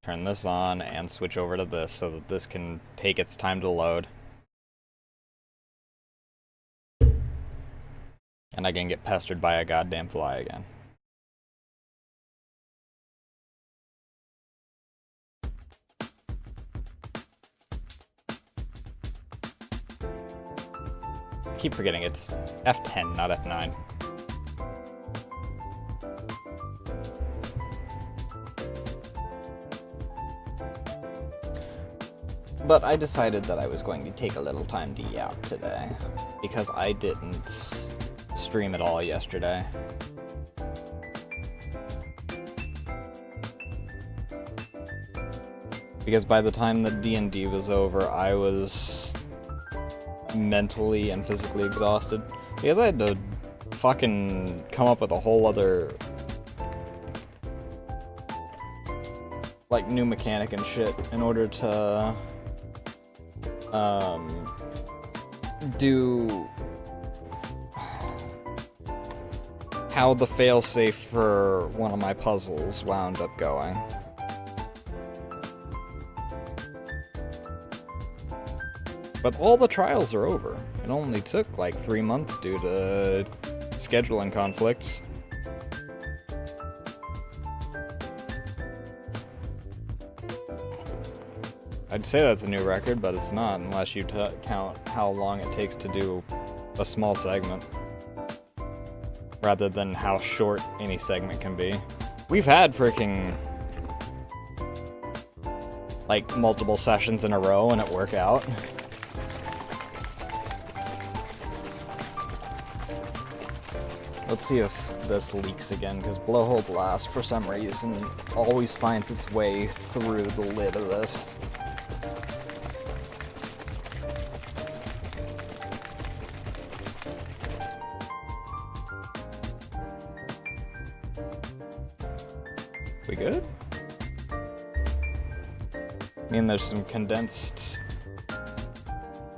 Turn this on and switch over to this so that this can take its time to load. And I can get pestered by a goddamn fly again. I keep forgetting it's F10, not F9. But I decided that I was going to take a little time to yap today, because I didn't stream at all yesterday. Because by the time that D&D was over, I was mentally and physically exhausted. Because I had to fucking come up with a whole other, like, new mechanic and shit in order to do how the failsafe for one of my puzzles wound up going. But all the trials are over. It only took like 3 months due to scheduling conflicts. I'd say that's a new record, but it's not unless you count how long it takes to do a small segment, rather than how short any segment can be. We've had freaking like multiple sessions in a row and it work out. Let's see if this leaks again, because Blowhole Blast, for some reason, always finds its way through the lid of this. We good? I mean, there's some condensed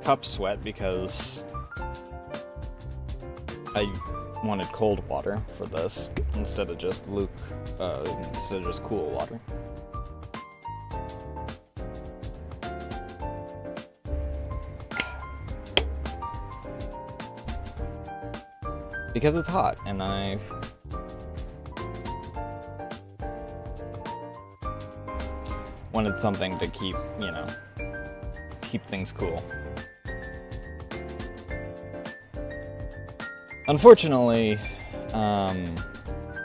cup sweat because I wanted cold water for this instead of just cool water. Because it's hot and I wanted something to keep, you know, keep things cool. Unfortunately,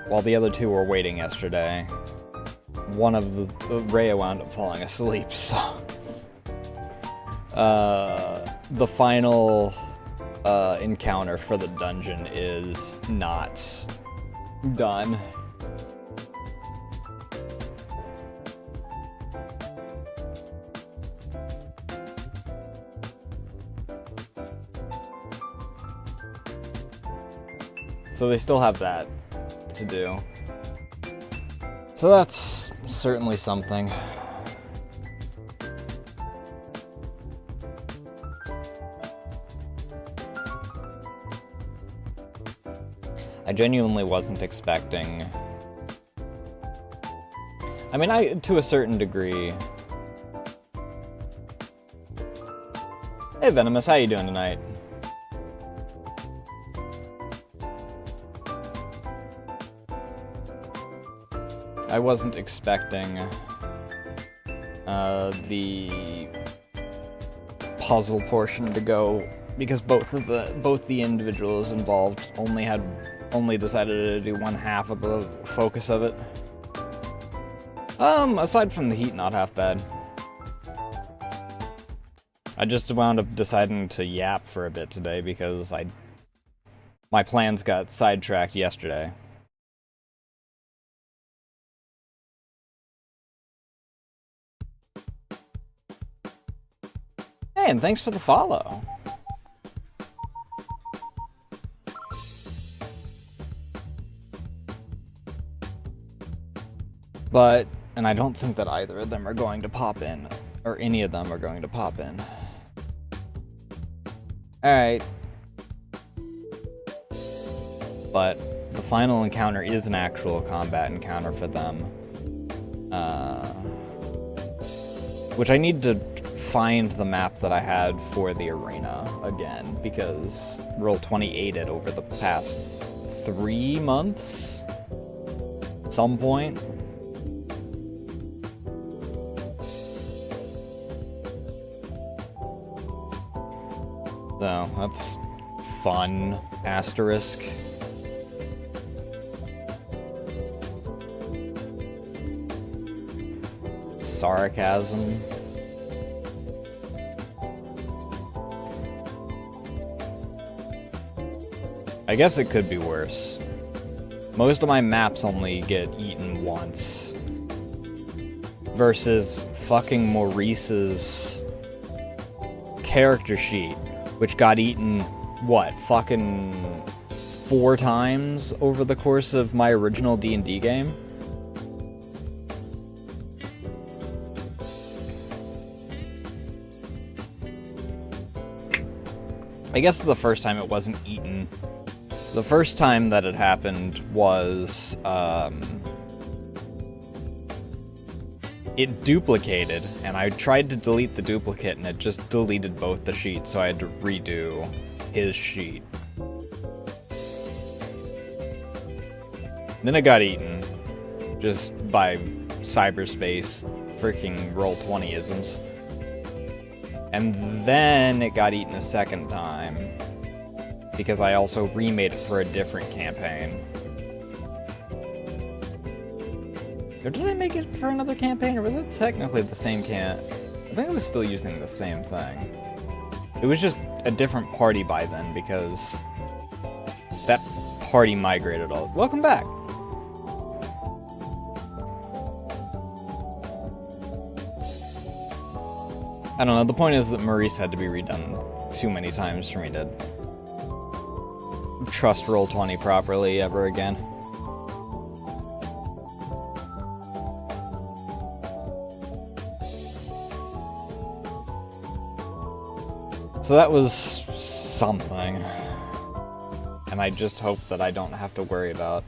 while the other two were waiting yesterday, one of the Rhea wound up falling asleep, so the final encounter for the dungeon is not done. So they still have that to do. So that's certainly something. I genuinely wasn't expecting... I mean, to a certain degree... Hey Venomous, how you doing tonight? I wasn't expecting the puzzle portion to go, because both the individuals involved only decided to do one half of the focus of it. Aside from the heat, not half bad. I just wound up deciding to yap for a bit today because my plans got sidetracked yesterday. Hey, and thanks for the follow. But, and I don't think that either of them are going to pop in, or any of them are going to pop in. Alright. But the final encounter is an actual combat encounter for them. Which I need to find the map that I had for the arena again, because Roll20 ate it over the past 3 months? Some point. So, that's fun, asterisk. Sarcasm. I guess it could be worse. Most of my maps only get eaten once. Versus fucking Maurice's character sheet, which got eaten, what, fucking 4 times over the course of my original D&D game? I guess the first time it wasn't eaten. The first time that it happened was, it duplicated, and I tried to delete the duplicate, and it just deleted both the sheets, so I had to redo his sheet. Then it got eaten, just by cyberspace freaking Roll20-isms. And then it got eaten a second time, because I also remade it for a different campaign. Or did I make it for another campaign, or was it technically the same I think I was still using the same thing. It was just a different party by then, because that party migrated all. Welcome back! I don't know, the point is that Maurice had to be redone too many times for me to trust Roll20 properly ever again. So that was something. And I just hope that I don't have to worry about.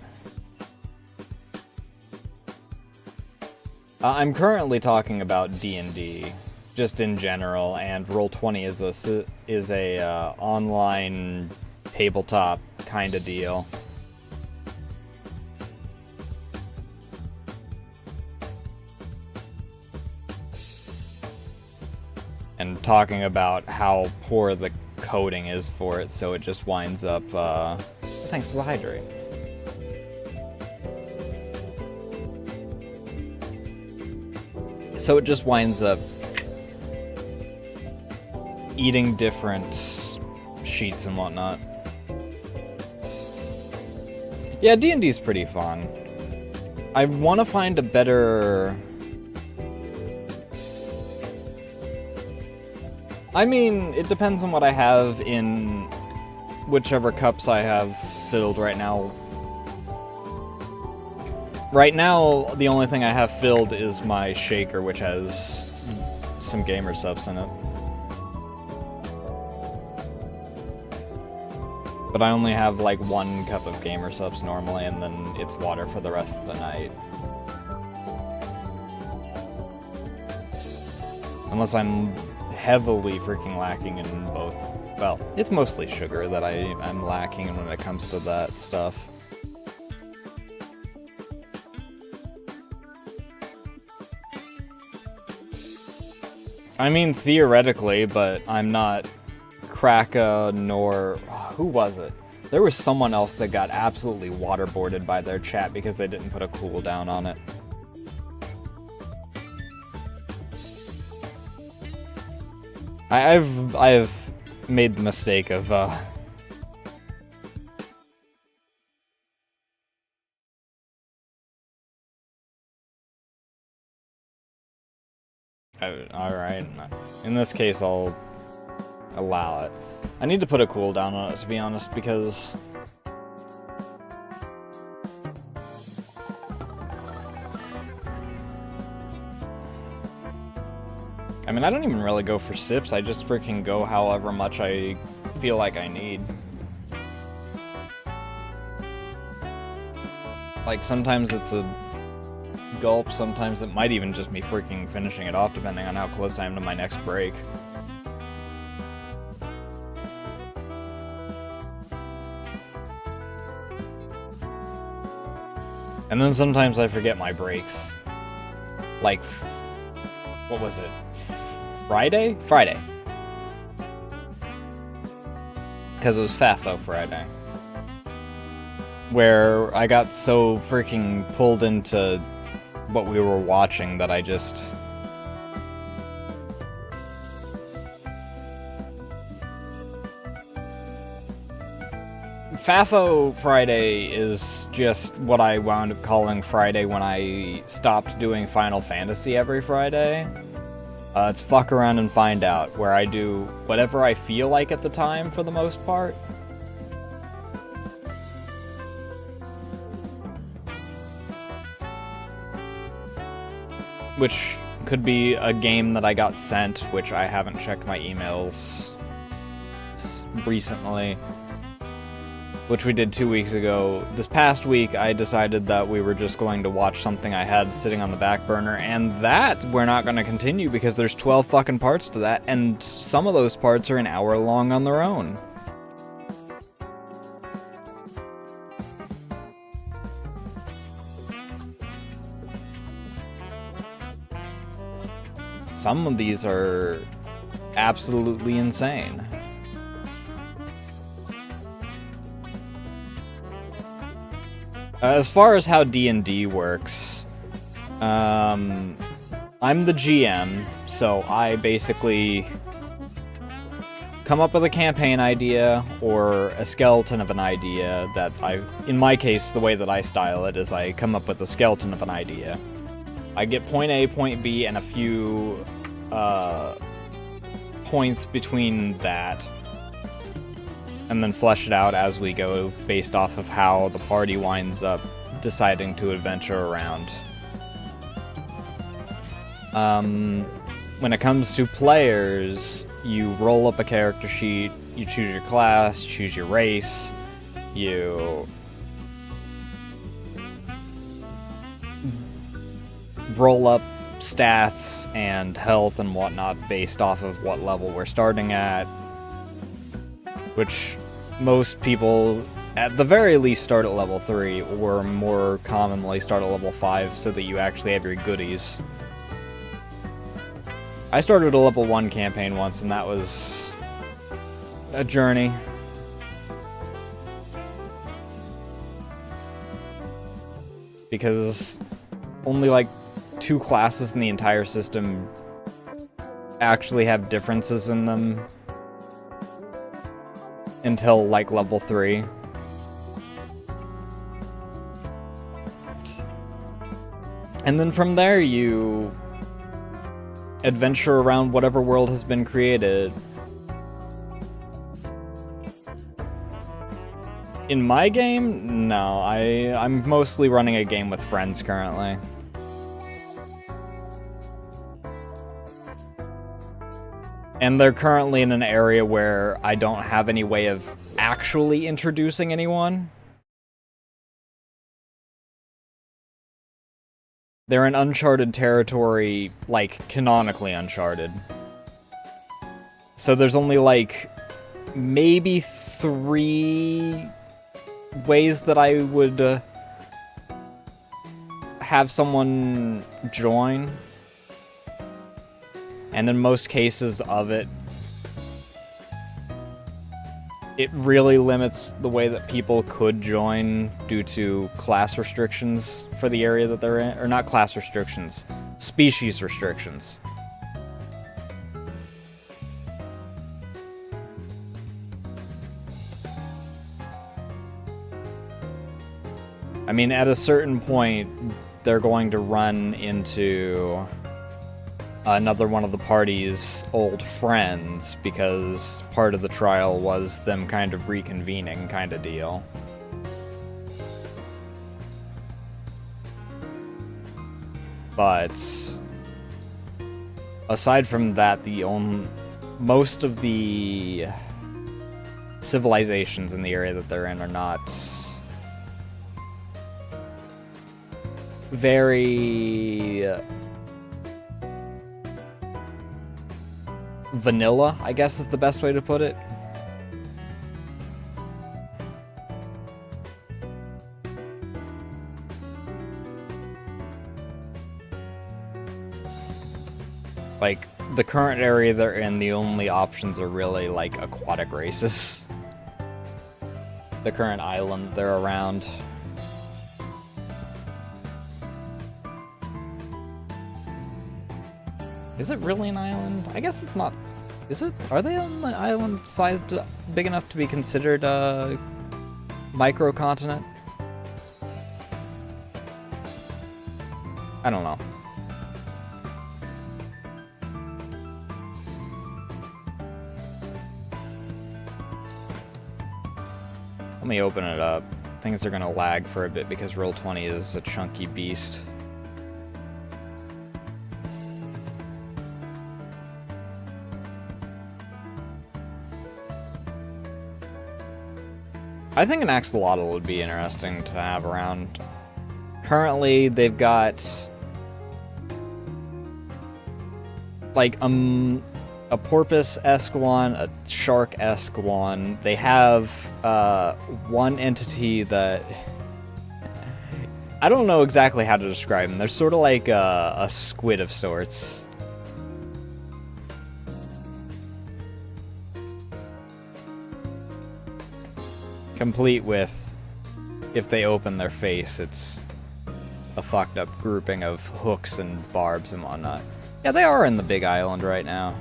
I'm currently talking about D&D. Just in general, and Roll20 is a online tabletop kind of deal. And talking about how poor the coding is for it, so it just winds up, thanks for the hydrate. So it just winds up eating different sheets and whatnot. Yeah, D&D's pretty fun. I want to find a better... I mean, it depends on what I have in whichever cups I have filled right now. Right now, the only thing I have filled is my shaker, which has some gamer subs in it. But I only have like 1 cup of gamer subs normally, and then it's water for the rest of the night. Unless I'm heavily freaking lacking in both. Well, it's mostly sugar that I'm lacking in when it comes to that stuff. I mean, theoretically, but I'm not Kraka nor... Who was it? There was someone else that got absolutely waterboarded by their chat because they didn't put a cooldown on it. I've made the mistake of alright. In this case, I'll allow it. I need to put a cooldown on it, to be honest, because... I mean, I don't even really go for sips, I just freaking go however much I feel like I need. Like, sometimes it's a gulp. Sometimes it might even just be freaking finishing it off, depending on how close I am to my next break. And then sometimes I forget my breaks. Like, what was it? Friday? Friday. Because it was FAFO Friday. Where I got so freaking pulled into what we were watching that I just... FAFO Friday is just what I wound up calling Friday when I stopped doing Final Fantasy every Friday. It's fuck around and find out, where I do whatever I feel like at the time for the most part. Which could be a game that I got sent, which I haven't checked my emails recently. Which we did 2 weeks ago. This past week, I decided that we were just going to watch something I had sitting on the back burner, and that we're not going to continue because there's 12 fucking parts to that, and some of those parts are an hour long on their own. Some of these are absolutely insane. As far as how D&D works, I'm the GM, so I basically come up with a campaign idea or a skeleton of an idea that in my case, the way that I style it is I come up with a skeleton of an idea. I get point A, point B, and a few points between that, and then flesh it out as we go based off of how the party winds up deciding to adventure around. When it comes to players, you roll up a character sheet, you choose your class, choose your race, you roll up stats and health and whatnot based off of what level we're starting at, which most people at the very least start at level 3, or more commonly start at level 5 so that you actually have your goodies. I started a level 1 campaign once, and that was a journey. Because only like 2 classes in the entire system actually have differences in them until like level 3. And then from there you adventure around whatever world has been created. In my game, no, I'm mostly running a game with friends currently. And they're currently in an area where I don't have any way of actually introducing anyone. They're in uncharted territory, like, canonically uncharted. So there's only, like, maybe 3 ways that I would have someone join. And in most cases of it, it really limits the way that people could join due to class restrictions for the area that they're in. Or not class restrictions, species restrictions. I mean, at a certain point, they're going to run into another one of the party's old friends, because part of the trial was them kind of reconvening kind of deal. But aside from that, most of the civilizations in the area that they're in are not very vanilla, I guess is the best way to put it. Like, the current area they're in, the only options are really, like, aquatic races. The current island they're around. Is it really an island? I guess it's not. Is it? Are they on the island sized big enough to be considered a microcontinent? I don't know. Let me open it up. Things are gonna lag for a bit because Roll20 is a chunky beast. I think an axolotl would be interesting to have around. Currently, they've got like a porpoise-esque one, a shark-esque one. They have one entity that I don't know exactly how to describe them. They're sort of like a squid of sorts. Complete with, if they open their face, it's a fucked up grouping of hooks and barbs and whatnot. Yeah, they are in the big island right now.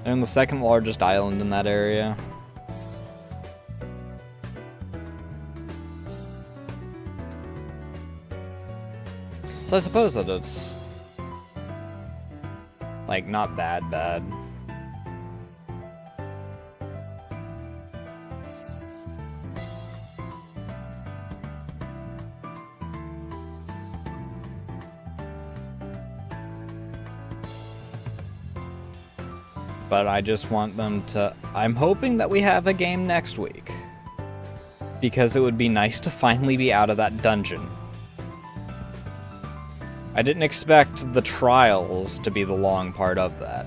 They're in the second largest island in that area. So I suppose that it's like not bad. But I just want them to... I'm hoping that we have a game next week. Because it would be nice to finally be out of that dungeon. I didn't expect the trials to be the long part of that.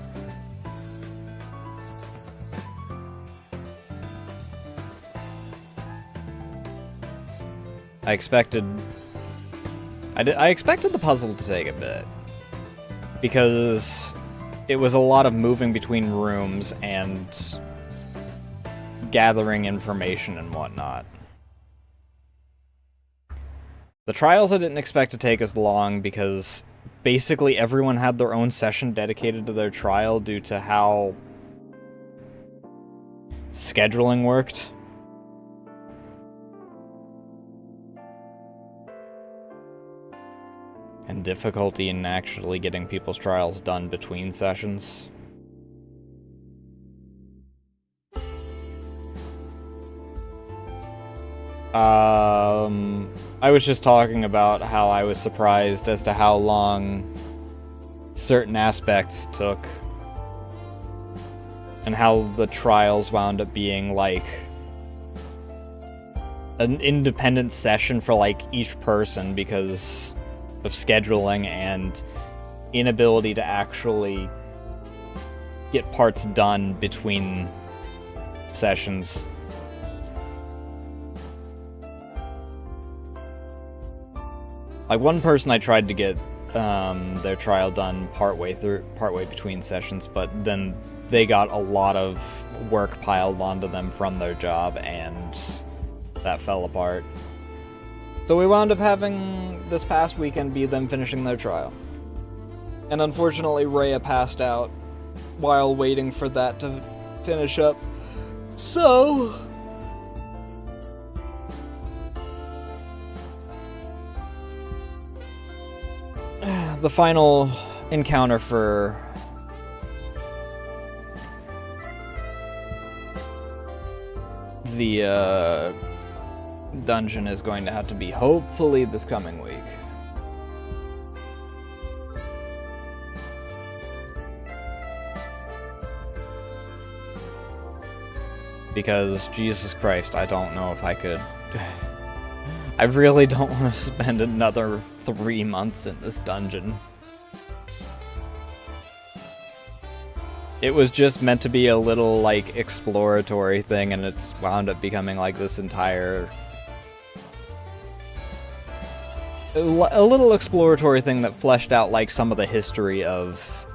I expected the puzzle to take a bit. Because it was a lot of moving between rooms and gathering information and whatnot. The trials I didn't expect to take as long because basically everyone had their own session dedicated to their trial due to how scheduling worked. And difficulty in actually getting people's trials done between sessions. I was just talking about how I was surprised as to how long certain aspects took. And how the trials wound up being like an independent session for like each person because of scheduling and inability to actually get parts done between sessions. Like one person I tried to get their trial done partway between sessions, but then they got a lot of work piled onto them from their job and that fell apart. So we wound up having this past weekend be them finishing their trial. And unfortunately, Rhea passed out while waiting for that to finish up. So the final encounter for the dungeon is going to have to be hopefully this coming week. Because, Jesus Christ, I don't know if I could... I really don't want to spend another 3 months in this dungeon. It was just meant to be a little, like, exploratory thing, and it's wound up becoming, like, this entire... a little exploratory thing that fleshed out, like, some of the history of,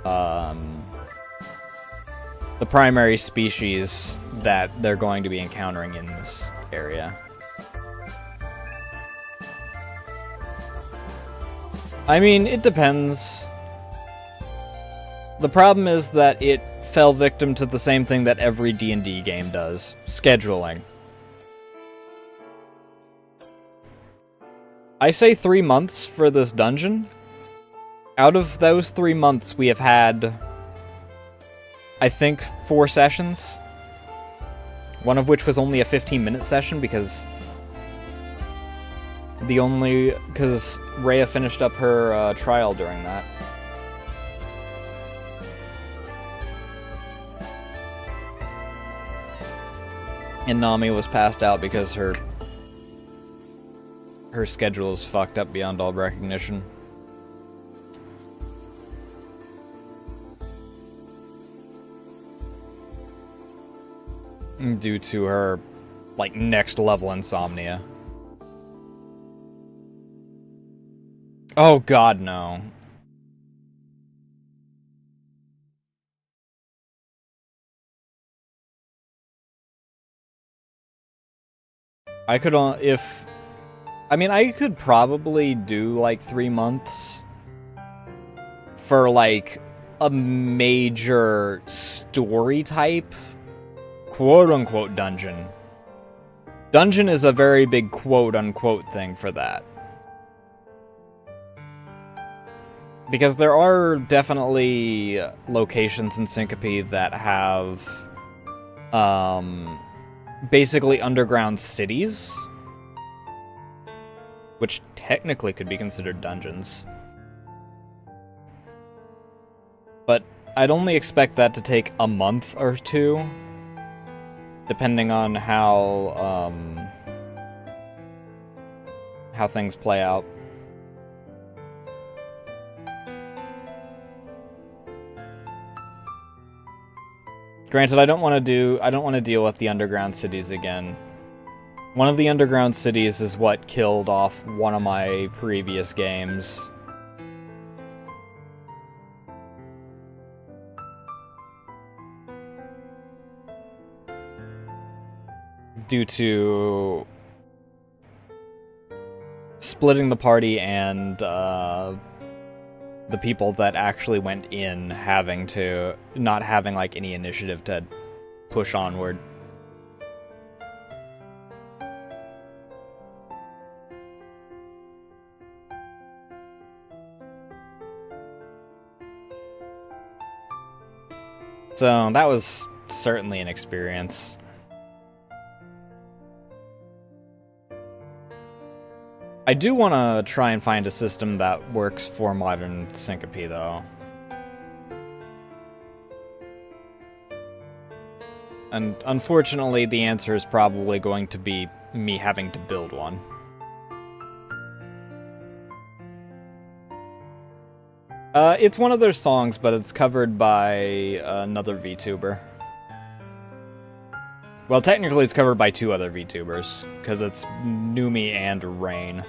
the primary species that they're going to be encountering in this area. I mean, it depends. The problem is that it fell victim to the same thing that every D&D game does. Scheduling. I say 3 months for this dungeon. Out of those 3 months, we have had... I think 4 sessions, one of which was only a 15-minute session because Rhea finished up her trial during that. And Nami was passed out because her schedule is fucked up beyond all recognition. Due to her, like, next level insomnia. Oh god, no. I could, I could probably do, like, 3 months for, like, a major story type quote-unquote dungeon. Dungeon is a very big quote-unquote thing for that. Because there are definitely locations in Syncope that have, basically underground cities, which technically could be considered dungeons. But I'd only expect that to take a month or two, depending on how things play out. Granted, I don't want to deal with the underground cities again. One of the underground cities is what killed off one of my previous games. Due to splitting the party and the people that actually went in not having like any initiative to push onward. So that was certainly an experience. I do want to try and find a system that works for modern Syncope, though. And unfortunately, the answer is probably going to be me having to build one. It's one of their songs, but it's covered by another VTuber. Well, technically it's covered by 2 other VTubers, because it's Numi and Rain.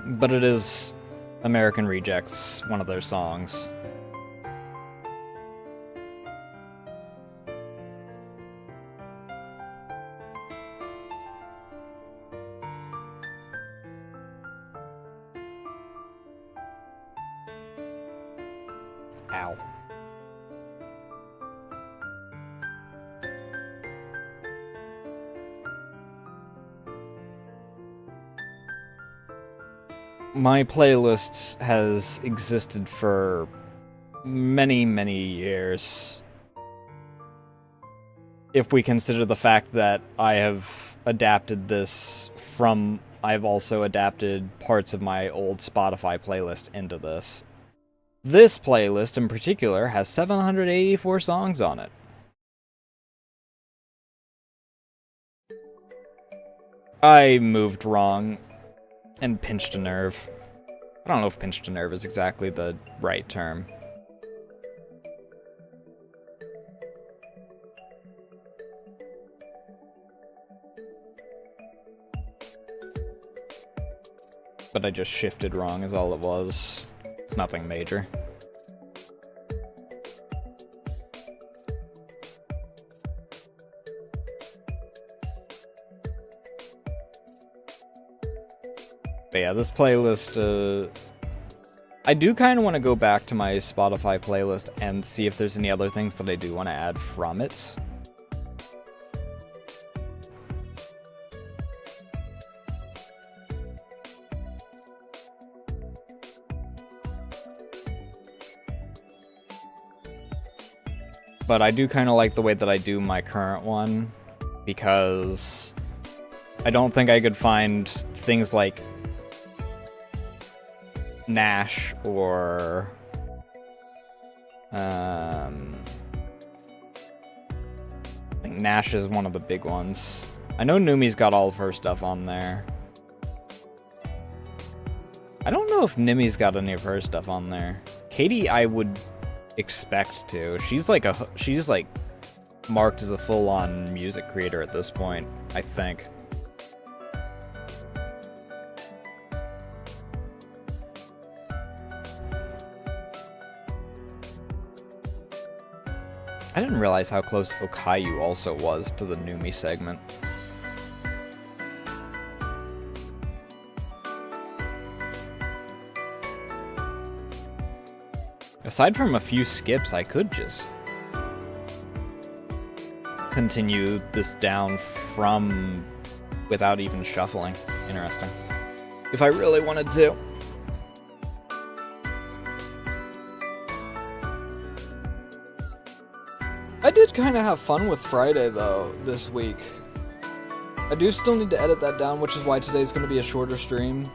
But it is American Rejects, one of their songs. Ow. My playlist has existed for many, many years. If we consider the fact that I have adapted this from I've also adapted parts of my old Spotify playlist into this. This playlist in particular has 784 songs on it. I moved wrong and pinched a nerve. I don't know if pinched a nerve is exactly the right term. But I just shifted wrong is all it was. It's nothing major. But yeah, this playlist, I do kind of want to go back to my Spotify playlist and see if there's any other things that I do want to add from it. But I do kind of like the way that I do my current one, because I don't think I could find things like Nash or I think Nash is one of the big ones. I know Numi's got all of her stuff on there. I don't know if Nimi's got any of her stuff on there. Katie, I would expect to. She's like marked as a full-on music creator at this point, I think. I didn't realize how close Okayu also was to the Numi segment. Aside from a few skips, I could just continue this down from without even shuffling. Interesting. If I really wanted to. I did kind of have fun with Friday, though, this week. I do still need to edit that down, which is why today's going to be a shorter stream.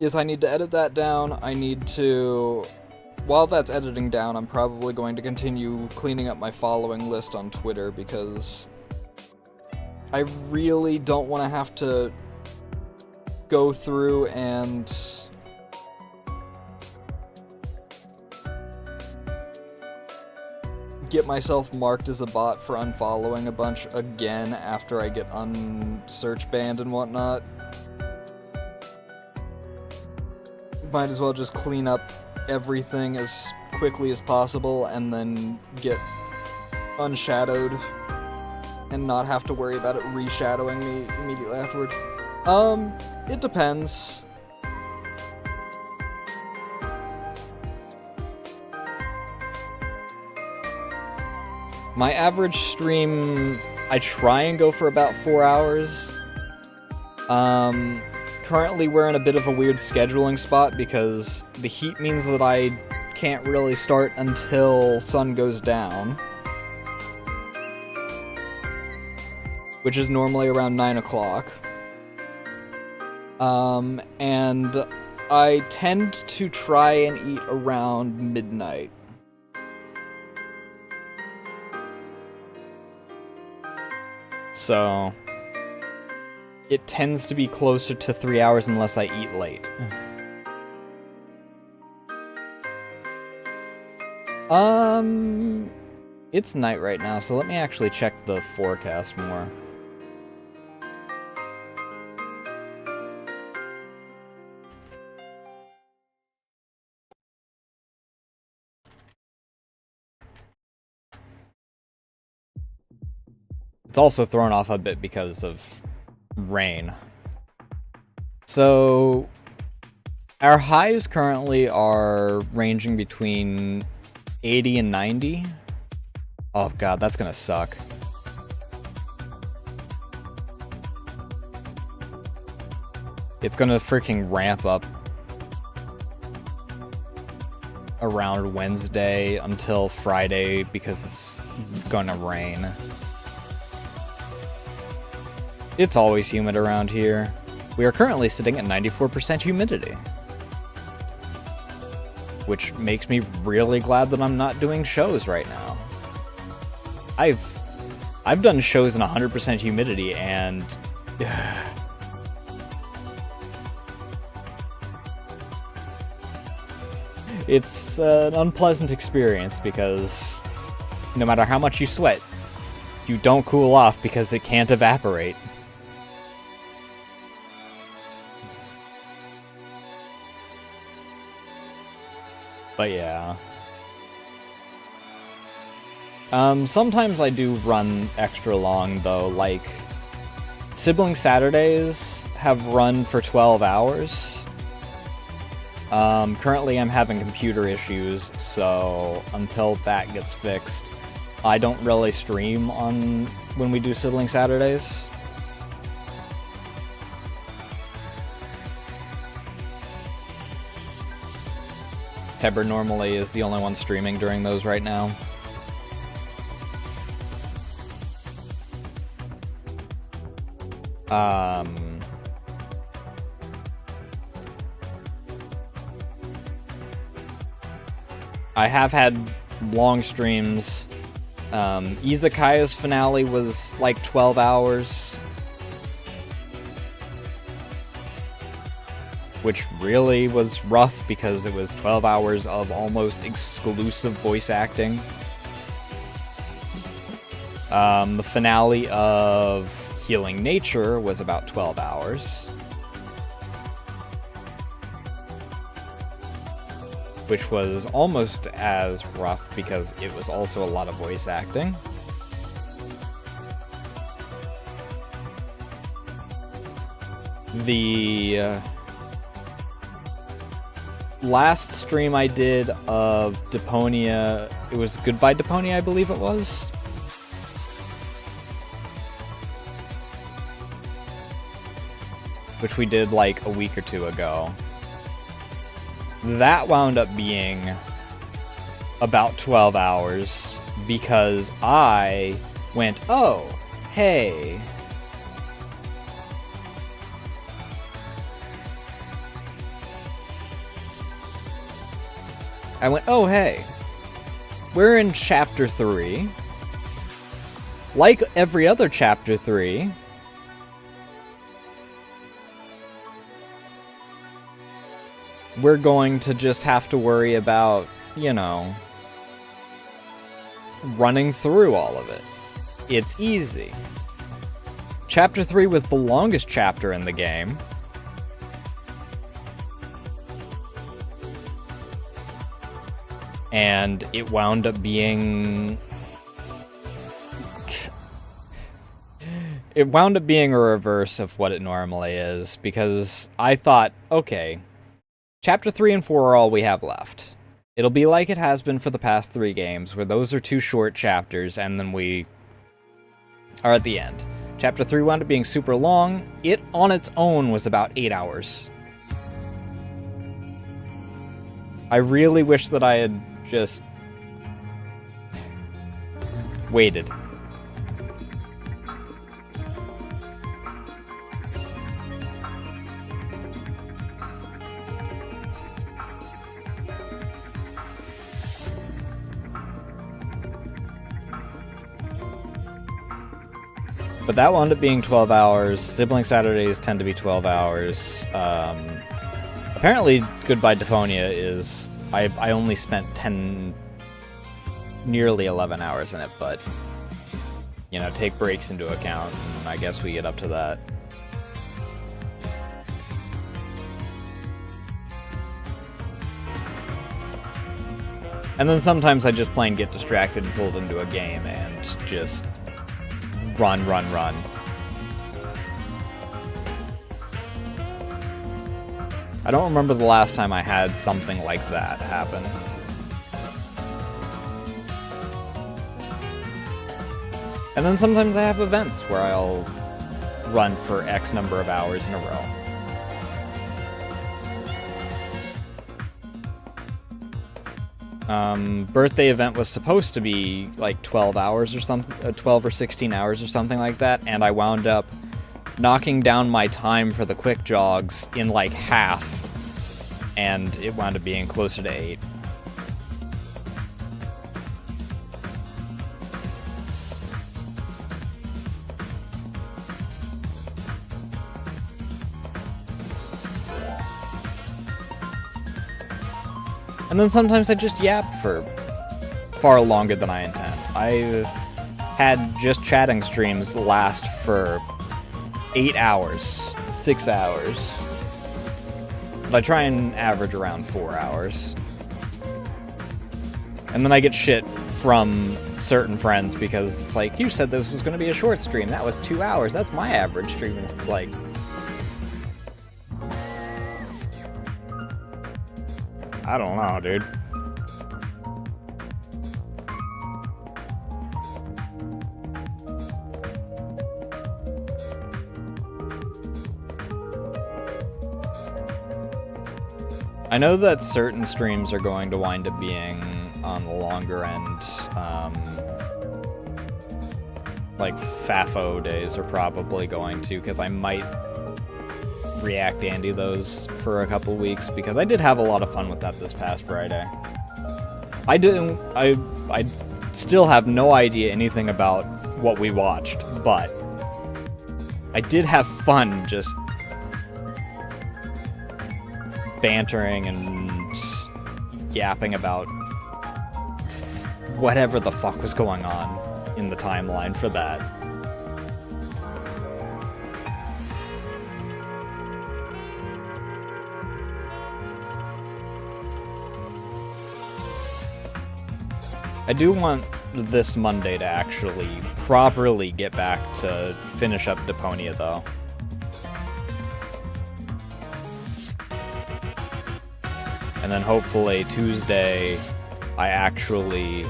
Yes, I need to edit that down. I need to... While that's editing down, I'm probably going to continue cleaning up my following list on Twitter, because I really don't want to have to go through and get myself marked as a bot for unfollowing a bunch again after I get unsearch banned and whatnot. Might as well just clean up everything as quickly as possible and then get unshadowed and not have to worry about it reshadowing me immediately afterward. It depends. My average stream, I try and go for about 4 hours. Currently we're in a bit of a weird scheduling spot because the heat means that I can't really start until sun goes down, which is normally around 9 o'clock. And I tend to try and eat around midnight. So it tends to be closer to 3 hours unless I eat late. It's night right now, so let me actually check the forecast more. It's also thrown off a bit because of rain. So our highs currently are ranging between 80 and 90. Oh god, that's gonna suck. It's gonna freaking ramp up around Wednesday until Friday because it's gonna rain. It's always humid around here. We are currently sitting at 94% humidity. Which makes me really glad that I'm not doing shows right now. I've done shows in 100% humidity and... it's an unpleasant experience because no matter how much you sweat, you don't cool off because it can't evaporate. But yeah. Sometimes I do run extra long though, like Sibling Saturdays have run for 12 hours. Currently I'm having computer issues, so until that gets fixed, I don't really stream on when we do Sibling Saturdays. Tebber normally is the only one streaming during those right now. I have had long streams. Izakaya's finale was like 12 hours. Which really was rough because it was 12 hours of almost exclusive voice acting. The finale of Healing Nature was about 12 hours. Which was almost as rough because it was also a lot of voice acting. The last stream I did of Deponia, it was Goodbye Deponia, I believe it was. Which we did like a week or two ago. That wound up being about 12 hours because I went, oh, hey. I went, oh, hey. We're in Chapter 3. Like every other Chapter 3, we're going to just have to worry about, you know, running through all of it. It's easy. Chapter 3 was the longest chapter in the game. And it wound up being... it wound up being a reverse of what it normally is, because I thought, okay, Chapter 3 and 4 are all we have left. It'll be like it has been for the past 3 games, where those are 2 short chapters, and then we are at the end. Chapter 3 wound up being super long. It, on its own, was about 8 hours. I really wish that I had just waited. But that wound up being 12 hours. Sibling Saturdays tend to be 12 hours. Apparently, Goodbye Deponia is... I only spent nearly 11 hours in it, but, you know, take breaks into account, and I guess we get up to that. And then sometimes I just plain get distracted and pulled into a game and just run. I don't remember the last time I had something like that happen. And then sometimes I have events where I'll run for X number of hours in a row. Birthday event was supposed to be like 12 hours or something, 12 or 16 hours or something like that, and I wound up knocking down my time for the quick jogs in like half, and it wound up being closer to 8. And then sometimes I just yap for far longer than I intend. I've had just chatting streams last for 8 hours, 6 hours. But I try and average around 4 hours. And then I get shit from certain friends because it's like, you said this was going to be a short stream. That was 2 hours. That's my average stream. And it's like... I don't know, dude. I know that certain streams are going to wind up being on the longer end. Like FAFO days are probably going to, because I might React Andy those for a couple weeks, because I did have a lot of fun with that this past Friday. I still have no idea anything about what we watched, but I did have fun just bantering and yapping about whatever the fuck was going on in the timeline for that. I do want this Monday to actually properly get back to finish up Deponia, though. And then hopefully Tuesday, I actually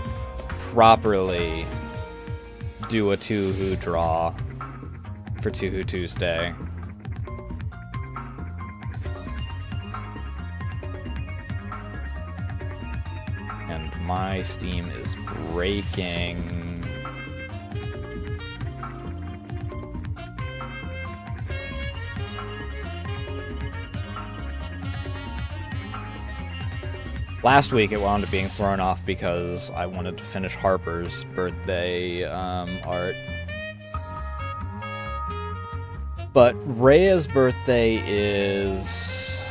properly do a 2-Who draw for 2-Who Tuesday. My Steam is breaking. Last week it wound up being thrown off because I wanted to finish Harper's birthday art. But Rhea's birthday is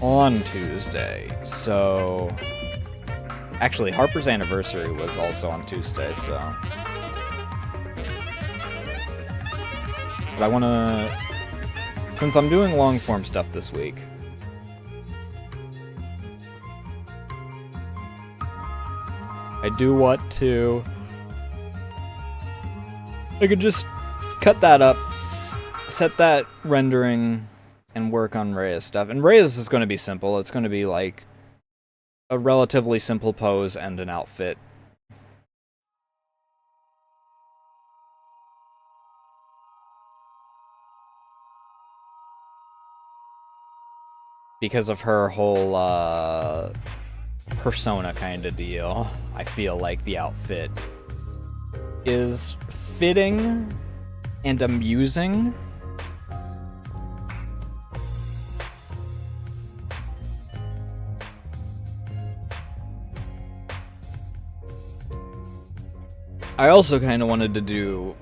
on Tuesday, so... Actually, Harper's anniversary was also on Tuesday, so... But I want to... Since I'm doing long-form stuff this week... I do want to... I could just cut that up, set that rendering, and work on Rhea's stuff. And Rhea's is going to be simple. It's going to be like a relatively simple pose and an outfit. Because of her whole persona kind of deal, I feel like the outfit is fitting and amusing. I also kind of wanted to do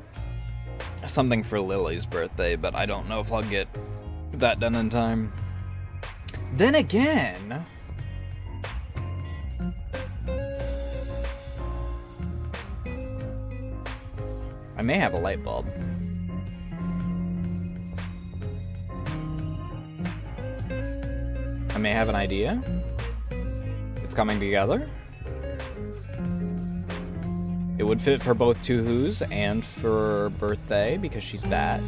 something for Lily's birthday, but I don't know if I'll get that done in time. Then again... I may have a light bulb. I may have an idea. It's coming together. It would fit for both 2-Whos and for birthday because she's bad.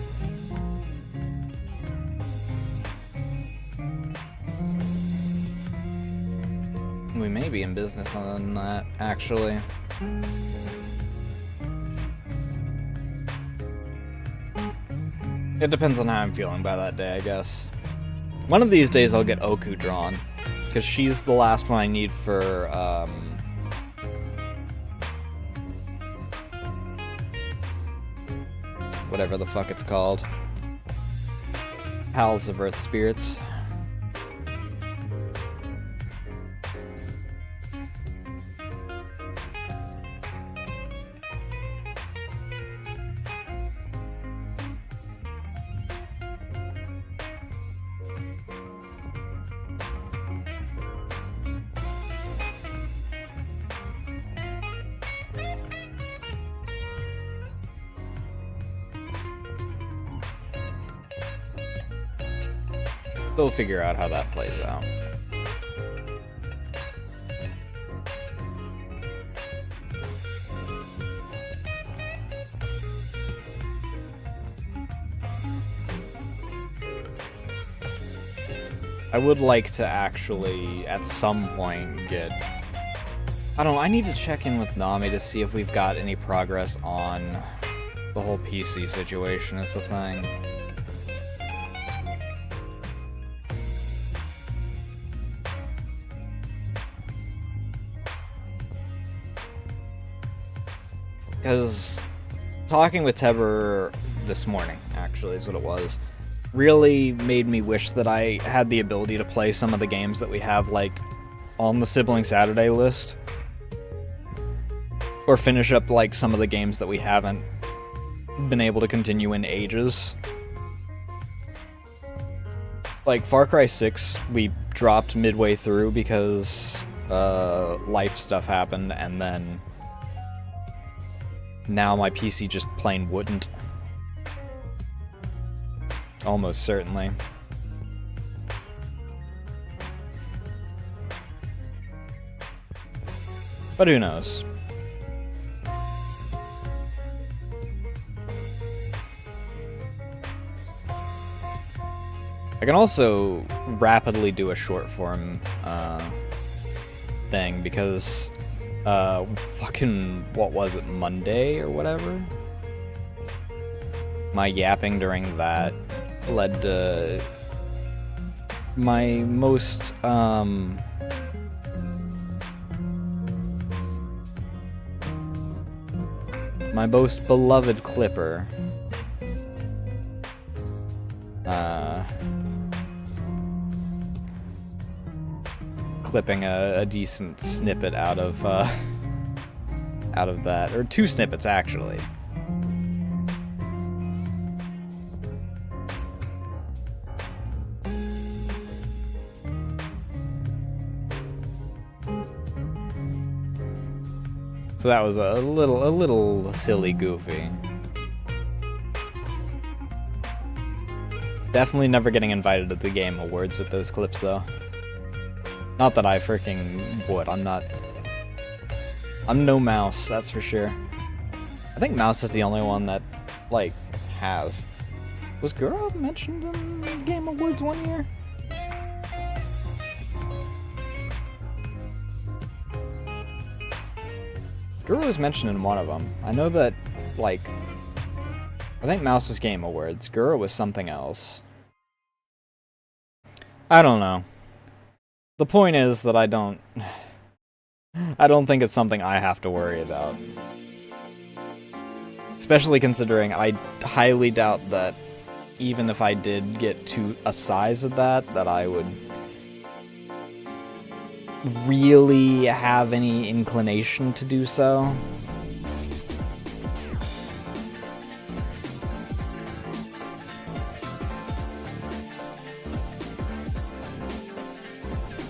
We may be in business on that, actually. It depends on how I'm feeling by that day, I guess. One of these days I'll get Oku drawn, because she's the last one I need for, whatever the fuck it's called. Pals of Earth Spirits. We'll figure out how that plays out. I would like to actually, at some point, get... I don't know, I need to check in with Nami to see if we've got any progress on the whole PC situation is the thing. Because talking with Teber this morning, actually, is what it was, really made me wish that I had the ability to play some of the games that we have, like, on the Sibling Saturday list. Or finish up, like, some of the games that we haven't been able to continue in ages. Like, Far Cry 6, we dropped midway through because life stuff happened, and then now my PC just plain wouldn't. Almost certainly. But who knows? I can also rapidly do a short form thing because fucking, what was it, Monday or whatever? My yapping during that led to my most beloved clipper clipping a decent snippet out of that, or two snippets actually. So that was a little silly goofy. Definitely never getting invited to the Game Awards with those clips though. Not that I freaking would. I'm no Mouse, that's for sure. I think Mouse is the only one that, like, has. Was Gura mentioned in the Game Awards one year? Gura was mentioned in one of them. I know that, like, I think Mouse is Game Awards. Gura was something else. I don't know. The point is that I don't think it's something I have to worry about. Especially considering I highly doubt that even if I did get to a size of that I would really have any inclination to do so.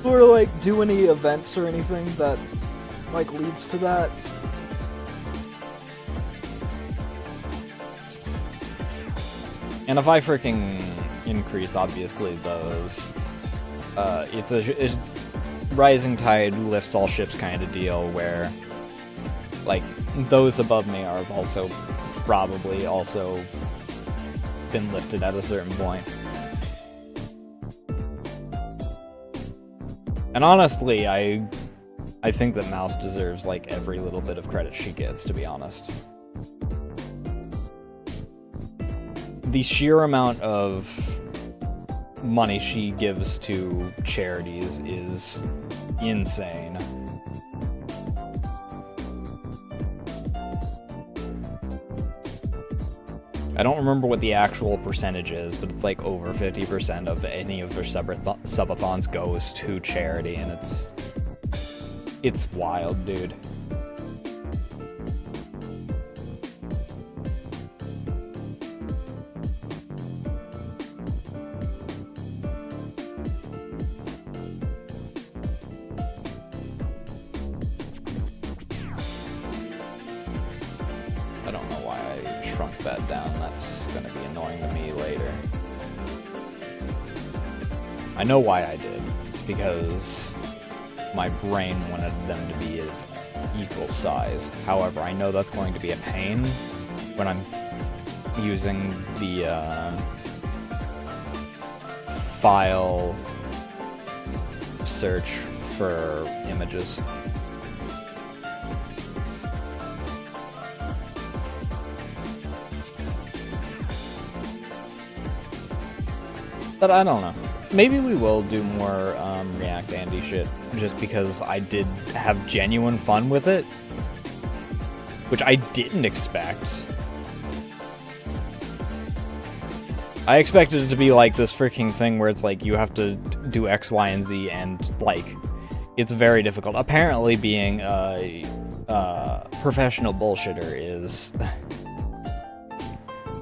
Or, like, do any events or anything that, like, leads to that. And if I freaking increase, obviously, those, it's a rising tide lifts all ships kind of deal where, like, those above me are also probably also been lifted at a certain point. And honestly, I think that Mouse deserves, like, every little bit of credit she gets, to be honest. The sheer amount of money she gives to charities is insane. I don't remember what the actual percentage is, but it's like over 50% of any of their subathons goes to charity, and it's wild, dude. I don't know why I shrunk that down. That's going to be annoying to me later. I know why I did. It's because my brain wanted them to be of equal size. However, I know that's going to be a pain when I'm using the file search for images. But I don't know. Maybe we will do more React Andy shit, just because I did have genuine fun with it, which I didn't expect. I expected it to be like this freaking thing where it's like you have to do X, Y, and Z, and like it's very difficult. Apparently, being a professional bullshitter is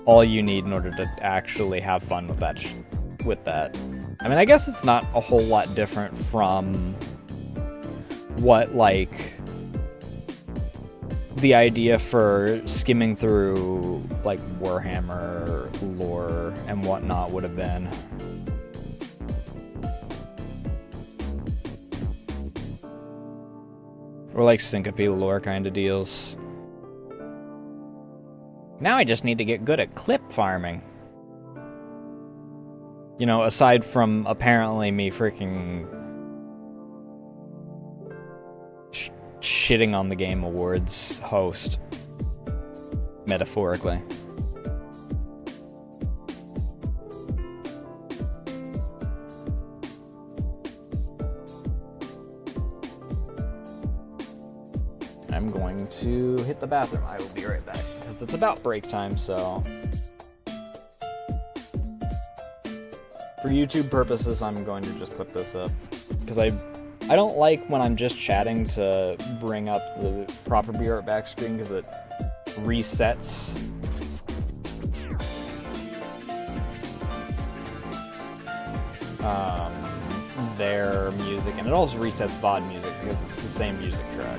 all you need in order to actually have fun with that. I mean, I guess it's not a whole lot different from what, like, the idea for skimming through, like, Warhammer lore and whatnot would have been. Or, like, Syncope lore kind of deals. Now I just need to get good at clip farming. You know, aside from apparently me freaking shitting on the Game Awards host, metaphorically. I'm going to hit the bathroom. I will be right back, because it's about break time, so... For YouTube purposes, I'm going to just put this up, because I don't like when I'm just chatting to bring up the proper Be Right Back screen, because it resets their music, and it also resets VOD music, because it's the same music track.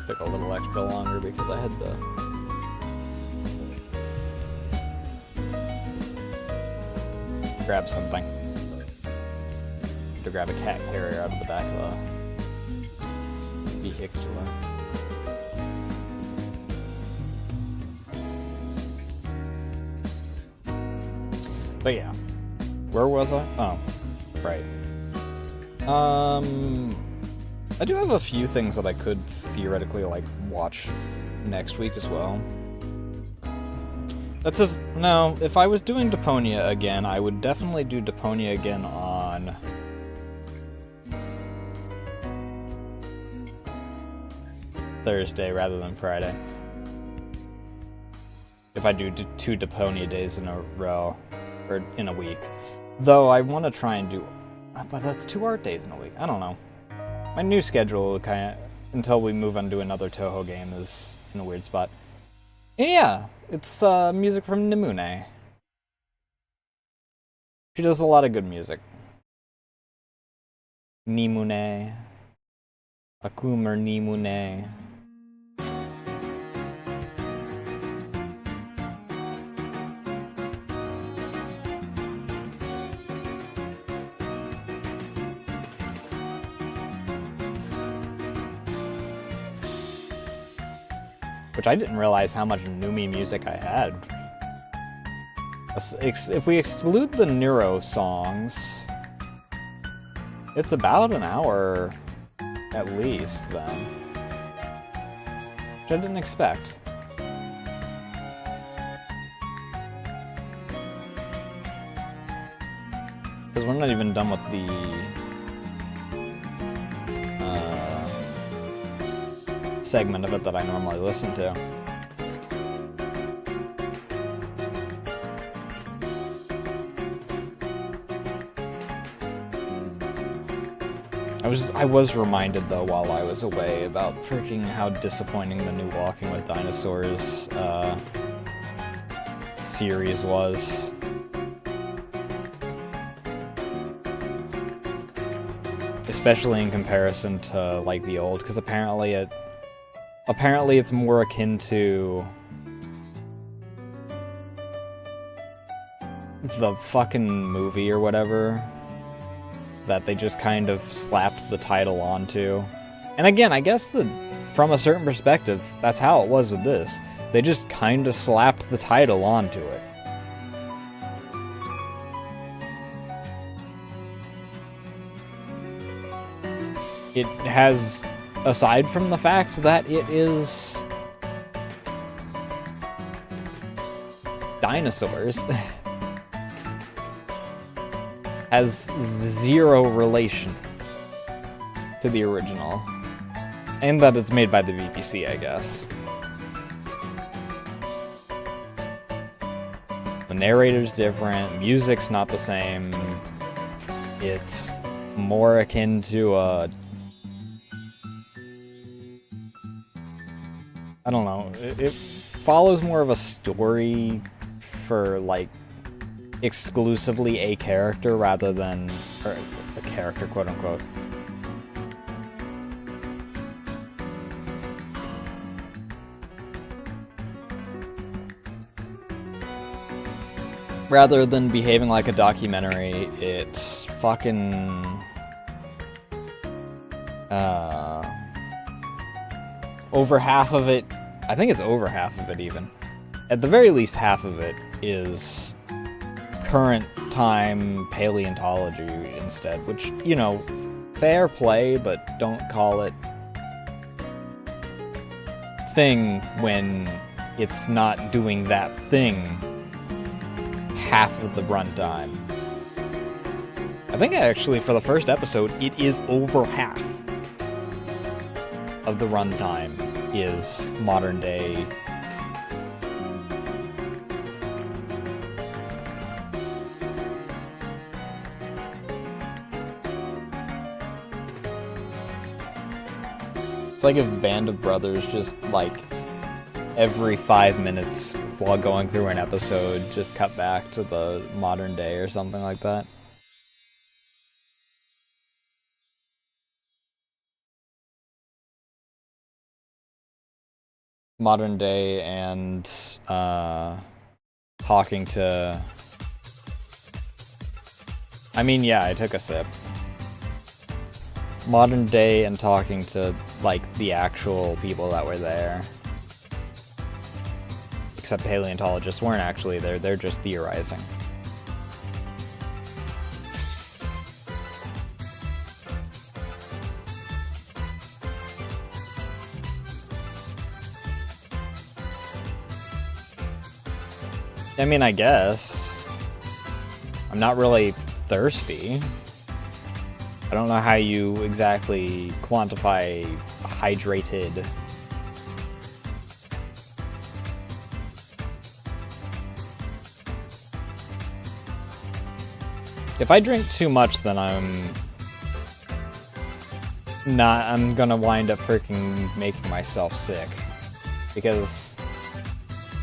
took a little extra longer because I had to grab something. To grab a cat carrier out of the back of the vehicular. But yeah. Where was I? Oh, right. I do have a few things that I could theoretically, like, watch next week as well. No, if I was doing Deponia again, I would definitely do Deponia again on Thursday rather than Friday. If I do 2 Deponia days in a row, or in a week. Though I want to try and do, but that's 2 art days in a week. I don't know. My new schedule, kind of, until we move on to another Toho game, is in a weird spot. And yeah, it's music from Nimune. She does a lot of good music. Nimune. Akumer Nimune. Which I didn't realize how much Numi music I had. If we exclude the Neuro songs, it's about an hour at least then. Which I didn't expect. Because we're not even done with the segment of it that I normally listen to. I was reminded though while I was away about freaking how disappointing the new Walking with Dinosaurs series was. Especially in comparison to like the old, because apparently it's more akin to the fucking movie or whatever that they just kind of slapped the title onto. And again, I guess from a certain perspective, that's how it was with this. They just kind of slapped the title onto it. It has, aside from the fact that it is dinosaurs, has zero relation to the original. And that it's made by the BBC, I guess. The narrator's different, music's not the same. It's more akin to a... I don't know, it follows more of a story for, like, exclusively a character rather than, or a character, quote-unquote. Rather than behaving like a documentary, it's fucking... over half of it, I think it's over half of it even. At the very least, half of it is current time paleontology instead, which, you know, fair play, but don't call it thing when it's not doing that thing half of the runtime. I think actually for the first episode, it is over half of the runtime is modern day. It's like if Band of Brothers just, like, every 5 minutes while going through an episode just cut back to the modern day or something like that. modern day and talking to... I mean, yeah, I took a sip. Modern day and talking to, like, the actual people that were there. Except paleontologists weren't actually there, they're just theorizing. I mean, I guess. I'm not really thirsty. I don't know how you exactly quantify hydrated. If I drink too much, then I'm gonna wind up freaking making myself sick. Because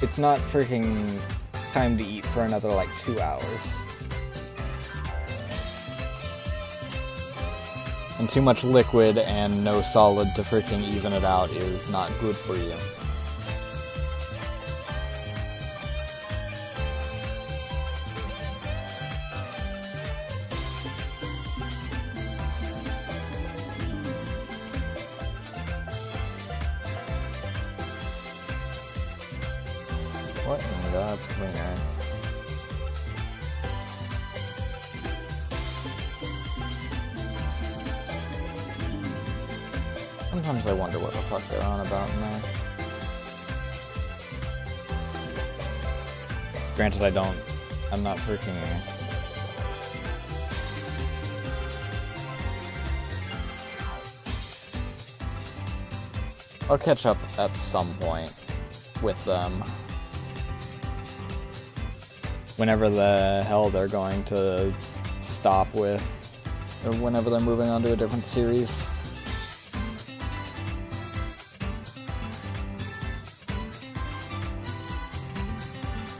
it's not freaking time to eat for another, like, 2 hours. And too much liquid and no solid to freaking even it out is not good for you. What in God's green earth? Sometimes I wonder what the fuck they're on about in there. Granted, I'm not freaking... I'll catch up at some point with them. Whenever the hell they're going to stop with, or whenever they're moving on to a different series.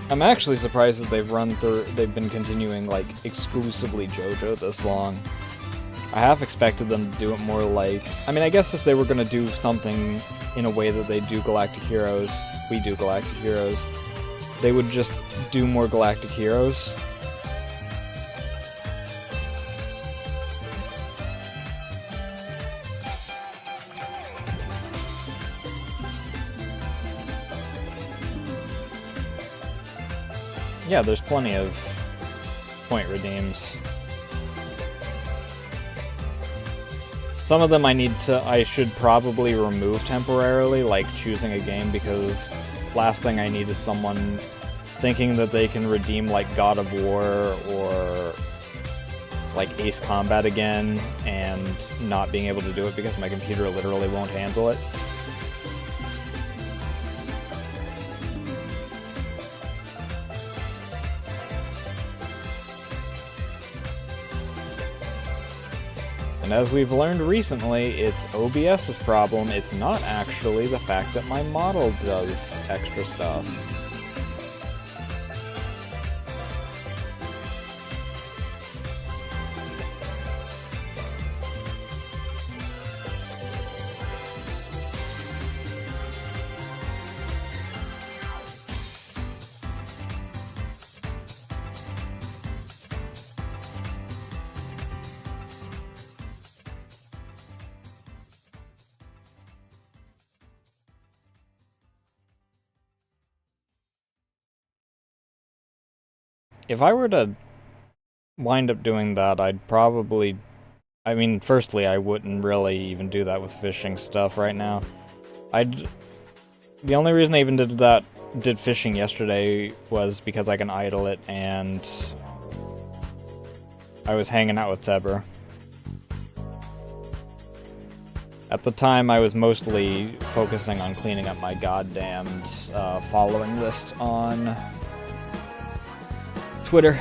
I'm actually surprised that they've been continuing, like, exclusively JoJo this long. I half expected them to do it more like... I mean, I guess if they were gonna do something in a way that they do Galactic Heroes, we do Galactic Heroes, they would just do more Galactic Heroes. Yeah, there's plenty of point redeems. Some of them I should probably remove temporarily, like choosing a game, because last thing I need is someone thinking that they can redeem, like, God of War or, like, Ace Combat again and not being able to do it because my computer literally won't handle it. And as we've learned recently, it's OBS's problem. It's not actually the fact that my model does extra stuff. If I were to wind up doing that, I'd probably... I mean, firstly, I wouldn't really even do that with fishing stuff right now. The only reason I even did fishing yesterday was because I can idle it, and I was hanging out with Teber. At the time, I was mostly focusing on cleaning up my goddamned following list on Twitter.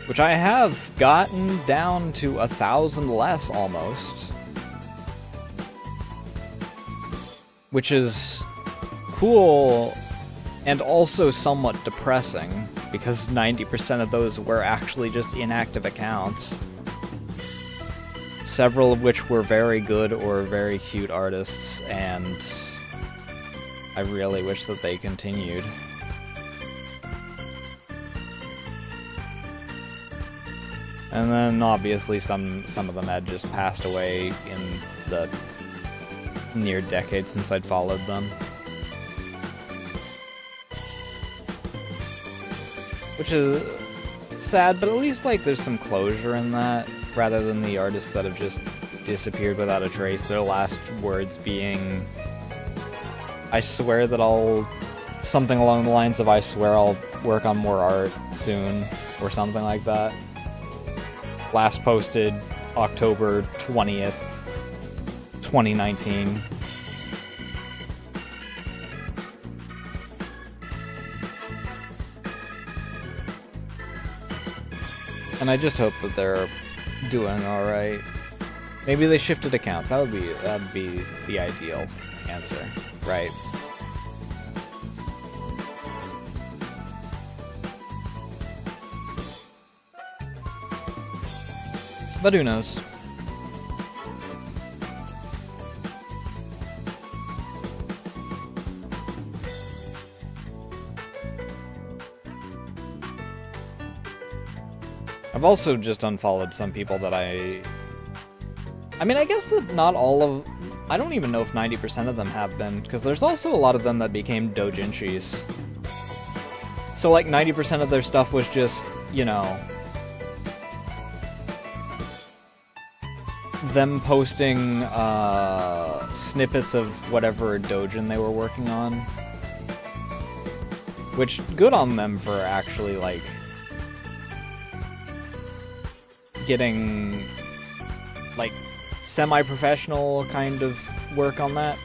Which I have gotten down to 1,000 less, almost. Which is cool, and also somewhat depressing, because 90% of those were actually just inactive accounts. Several of which were very good or very cute artists, and I really wish that they continued. And then obviously some of them had just passed away in the near decade since I'd followed them. Which is sad, but at least like there's some closure in that, rather than the artists that have just disappeared without a trace, their last words being, I swear that I'll, something along the lines of I swear I'll work on more art soon, or something like that. Last posted October 20th, 2019. And I just hope that they're doing alright. Maybe they shifted accounts. That'd be the ideal answer, right? But who knows? I've also just unfollowed some people that I mean, I guess that not all of... I don't even know if 90% of them have been, because there's also a lot of them that became doujinshis. So, like, 90% of their stuff was just, you know, them posting snippets of whatever doujin they were working on. Which, good on them for actually, like, getting, like, semi-professional kind of work on that.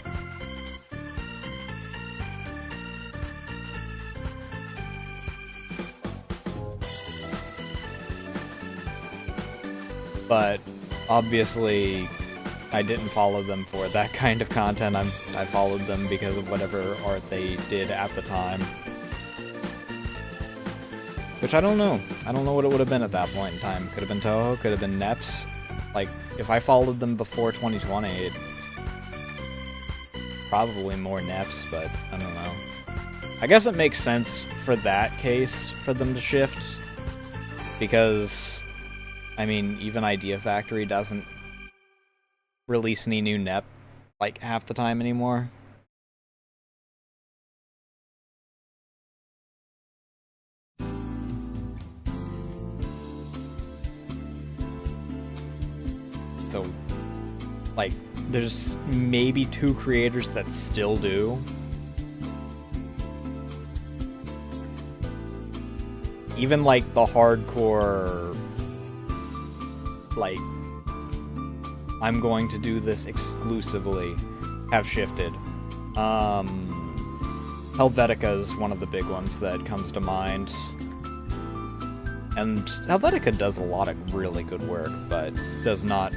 But obviously I didn't follow them for that kind of content. I followed them because of whatever art they did at the time. Which I don't know. I don't know what it would have been at that point in time. Could have been Toho, could have been Neps. Like, if I followed them before 2020, it'd probably more Neps, but I don't know. I guess it makes sense for that case for them to shift, because, I mean, even Idea Factory doesn't release any new Nep, like, half the time anymore. So, like, there's maybe 2 creators that still do. Even, like, the hardcore, like, I'm going to do this exclusively, have shifted. Helvetica is one of the big ones that comes to mind. And Helvetica does a lot of really good work, but does not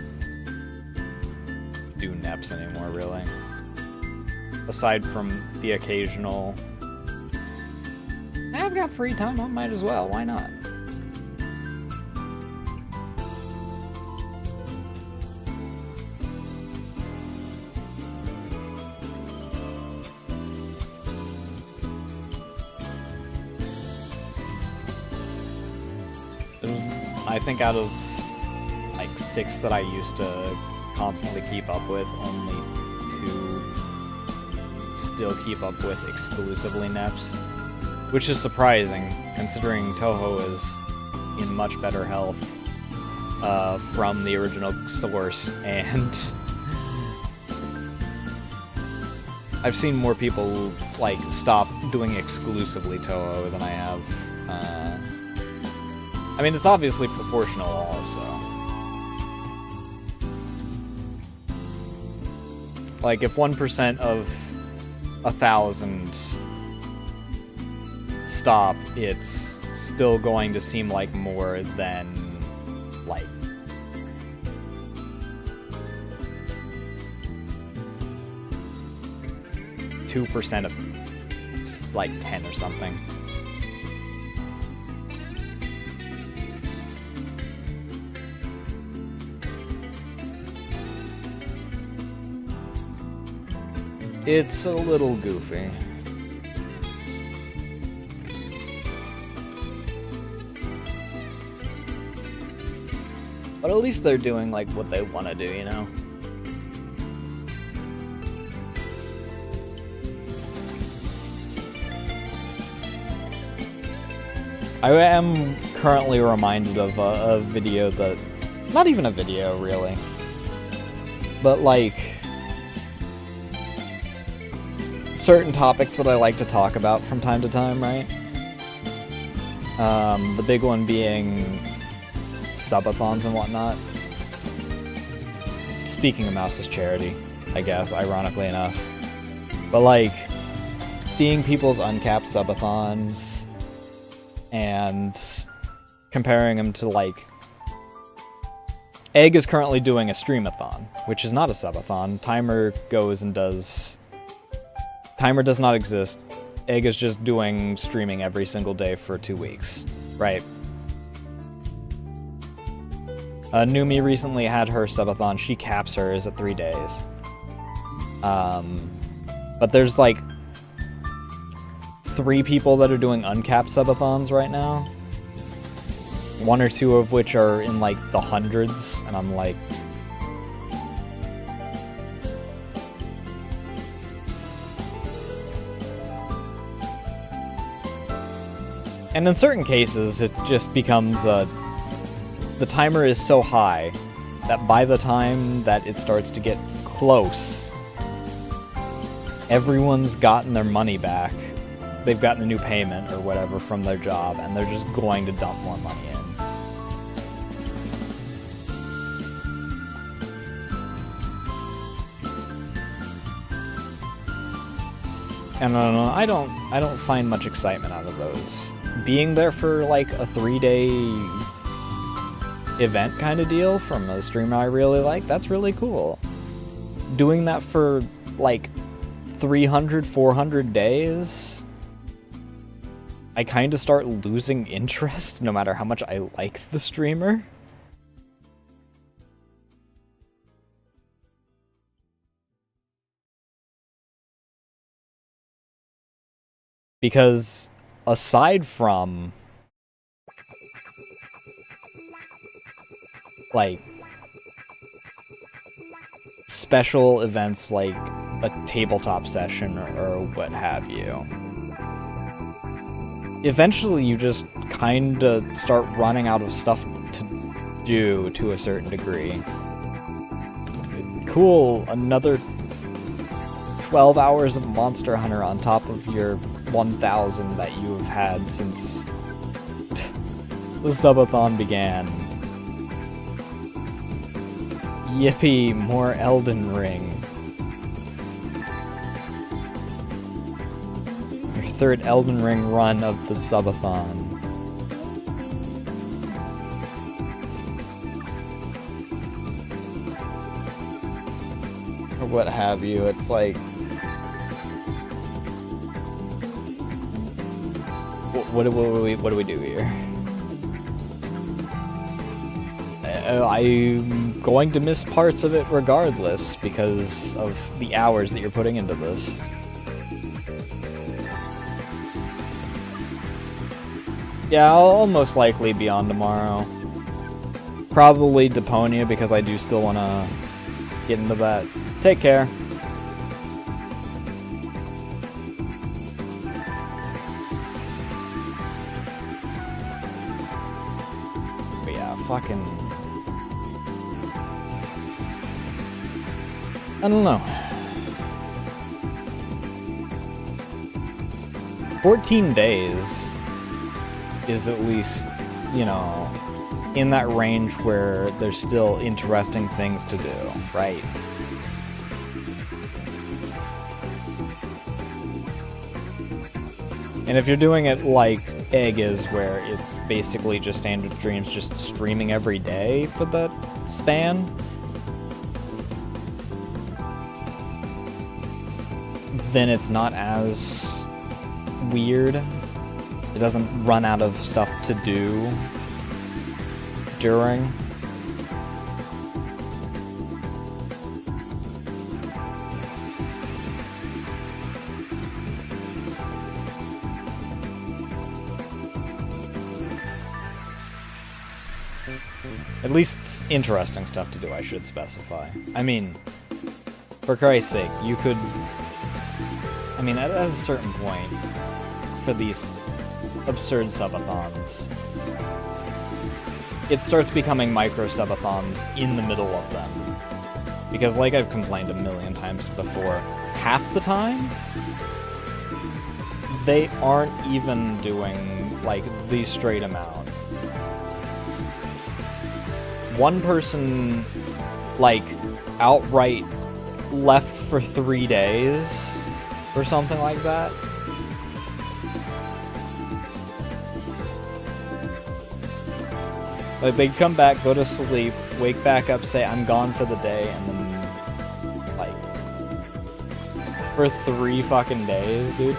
do Neps anymore, really. Aside from the occasional, I've got free time, I might as well, why not? I think out of like 6 that I used to constantly keep up with, only 2 still keep up with exclusively Neps, which is surprising considering Toho is in much better health from the original source, and I've seen more people like stop doing exclusively Toho than I have. I mean, it's obviously proportional also. Like, if 1% of 1,000 stop, it's still going to seem like more than, like, %2 of, like, 10 or something. It's a little goofy. But at least they're doing, like, what they want to do, you know? I am currently reminded of a video that... Not even a video, really. But, like... certain topics that I like to talk about from time to time, right? The big one being subathons and whatnot. Speaking of Mouse's charity, I guess, ironically enough. But, like, seeing people's uncapped subathons and comparing them to, like... Egg is currently doing a streamathon, which is not a subathon. Timer goes and does... Timer does not exist. Egg is just doing streaming every single day for 2 weeks, right? Numi recently had her subathon. She caps hers at 3 days. But there's like 3 people that are doing uncapped subathons right now. 1 or 2 of which are in like the hundreds, and I'm like... And in certain cases, it just becomes the timer is so high that by the time that it starts to get close, everyone's gotten their money back. They've gotten a new payment or whatever from their job, and they're just going to dump more money in. And I don't find much excitement out of those. Being there for like a 3-day event kind of deal from a streamer I really like, that's really cool. Doing that for like 300, 400 days, I kind of start losing interest no matter how much I like the streamer. Because aside from, like, special events like a tabletop session or what have you, eventually you just kind of start running out of stuff to do to a certain degree. Cool, another 12 hours of Monster Hunter on top of your 1,000 that you have had since the subathon began. Yippee, more Elden Ring. Your 3rd Elden Ring run of the subathon. Or what have you, it's like... What do we do here? I'm going to miss parts of it regardless because of the hours that you're putting into this. Yeah, I'll most likely be on tomorrow. Probably Deponia because I do still want to get into that. Take care. Fucking... I don't know. 14 days is at least, you know, in that range where there's still interesting things to do, right? And if you're doing it, like, egg is, where it's basically just standard streams, just streaming every day for the span, then it's not as weird. It doesn't run out of stuff to do during. At least interesting stuff to do, I should specify. I mean, for Christ's sake, you could... I mean, at a certain point, for these absurd subathons, it starts becoming micro subathons in the middle of them. Because like I've complained a million times before, half the time, they aren't even doing, like, the straight amount. One person, like, outright left for 3 days, or something like that. Like, they'd come back, go to sleep, wake back up, say, I'm gone for the day, and then, like, for 3 fucking days, dude.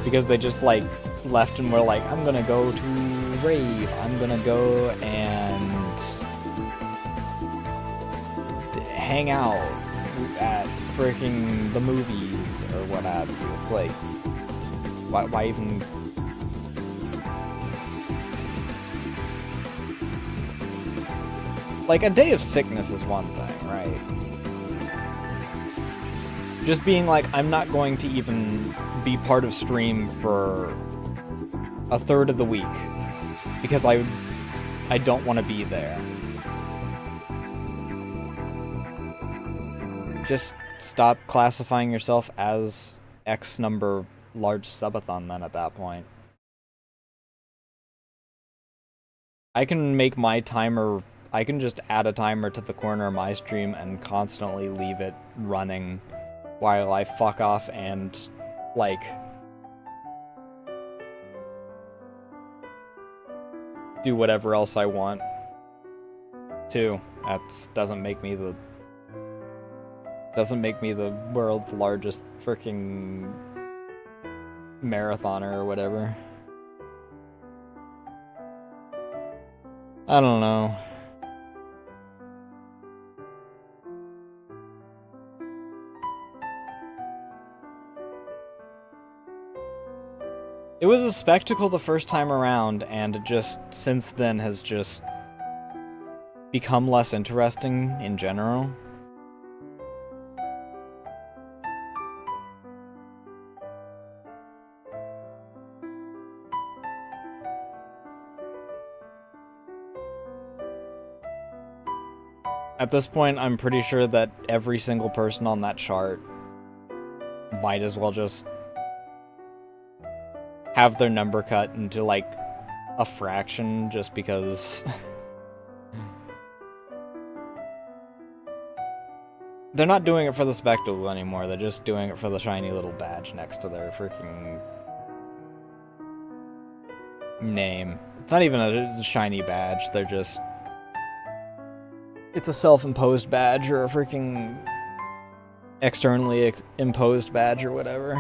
Because they just, like, left and were like, I'm gonna go to rave, I'm gonna go and hang out at freaking the movies, or what have you. It's like, why even... Like, a day of sickness is one thing, right? Just being like, I'm not going to even be part of stream for a third of the week, because I don't want to be there. Just stop classifying yourself as X number large subathon then at that point. I can make my timer, I can just add a timer to the corner of my stream and constantly leave it running while I fuck off and, like, do whatever else I want to. That doesn't make me the world's largest freaking marathoner or whatever. I don't know. It was a spectacle the first time around, and it just, since then, has just become less interesting in general. At this point, I'm pretty sure that every single person on that chart might as well just have their number cut into, like, a fraction, just because they're not doing it for the spectacle anymore. They're just doing it for the shiny little badge next to their freaking name. It's not even a shiny badge. They're just... It's a self-imposed badge, or a freaking externally imposed badge, or whatever.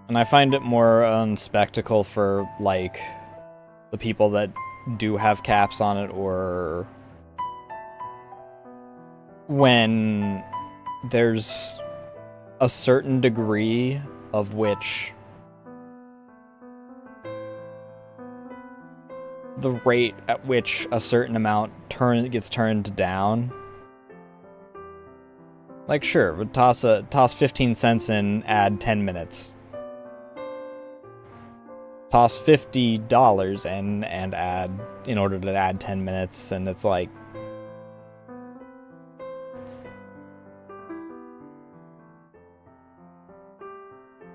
And I find it more spectacle for, like, the people that do have caps on it, or when there's a certain degree of which the rate at which a certain amount gets turned down. Like, sure, but toss 15 cents in, add 10 minutes. Toss $50 in and add, in order to add 10 minutes, and it's like,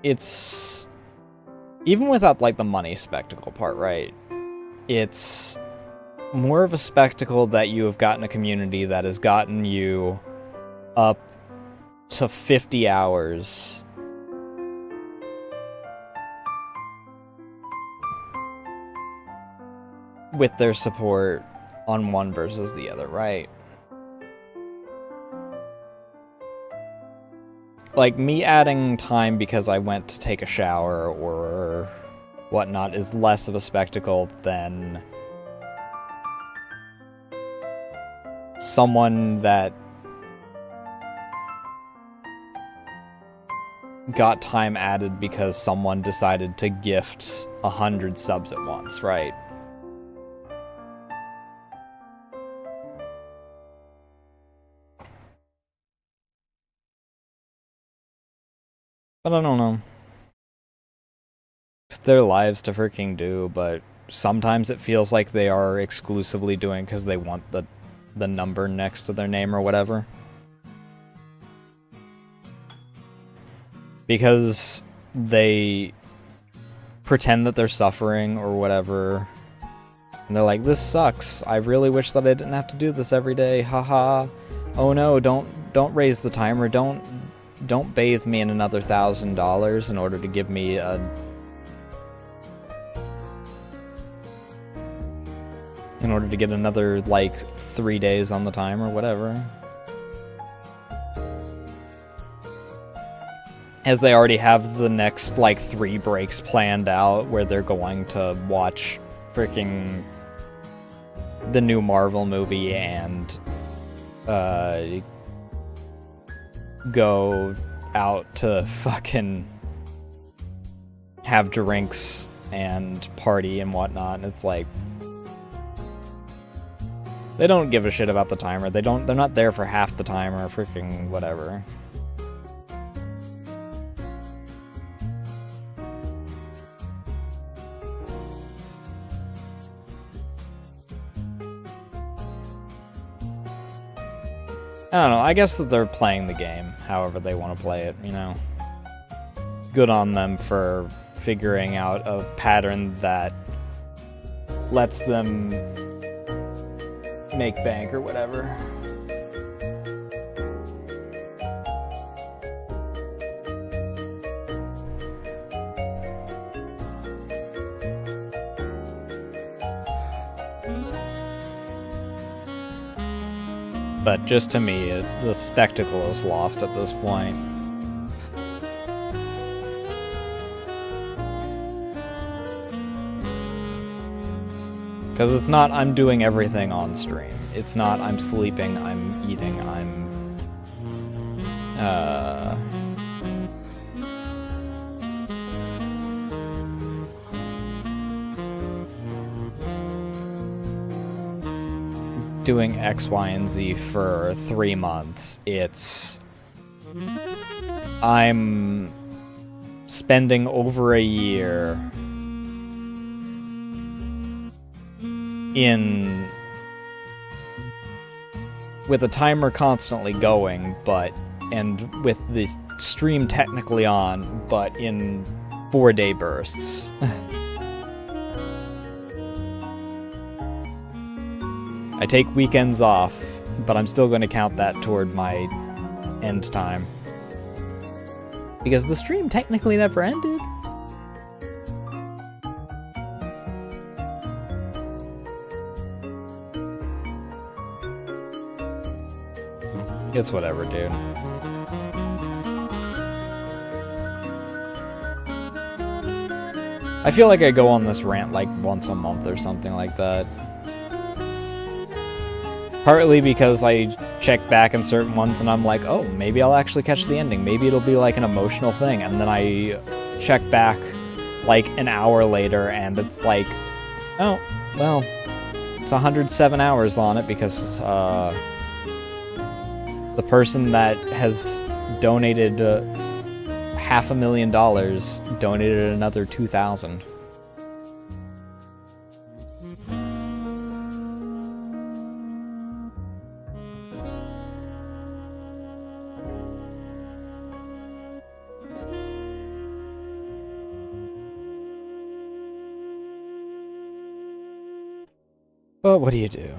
it's even without, like, the money spectacle part, right? It's more of a spectacle that you have gotten a community that has gotten you up to 50 hours with their support on one versus the other, right? Like, me adding time because I went to take a shower or whatnot is less of a spectacle than someone that got time added because someone decided to gift 100 subs at once, right? But I don't know. It's their lives to freaking do, but sometimes it feels like they are exclusively doing because they want the number next to their name or whatever. Because they pretend that they're suffering or whatever. And they're like, this sucks. I really wish that I didn't have to do this every day. Haha. Oh no, don't raise the timer. Don't bathe me in another $1,000 in order to give me a... in order to get another, like, 3 days on the time or whatever. As they already have the next, like, 3 breaks planned out where they're going to watch freaking the new Marvel movie and go out to fucking have drinks and party and whatnot. And it's like, they don't give a shit about the timer. They're not there for half the time or freaking whatever. I don't know, I guess that they're playing the game however they want to play it, you know? Good on them for figuring out a pattern that lets them make bank or whatever. But just to me, the spectacle is lost at this point. Because it's not I'm doing everything on stream. It's not I'm sleeping, I'm eating, I'm... doing X, Y, and Z for 3 months. It's... I'm spending over a year in... with a timer constantly going, but... and with the stream technically on, but in 4-day bursts. I take weekends off, but I'm still going to count that toward my end time. Because the stream technically never ended. It's whatever, dude. I feel like I go on this rant like once a month or something like that. Partly because I check back in certain ones and I'm like, oh, maybe I'll actually catch the ending. Maybe it'll be like an emotional thing. And then I check back like an hour later and it's like, oh, well, it's 107 hours on it because the person that has donated $500,000 donated another 2,000. But what do you do?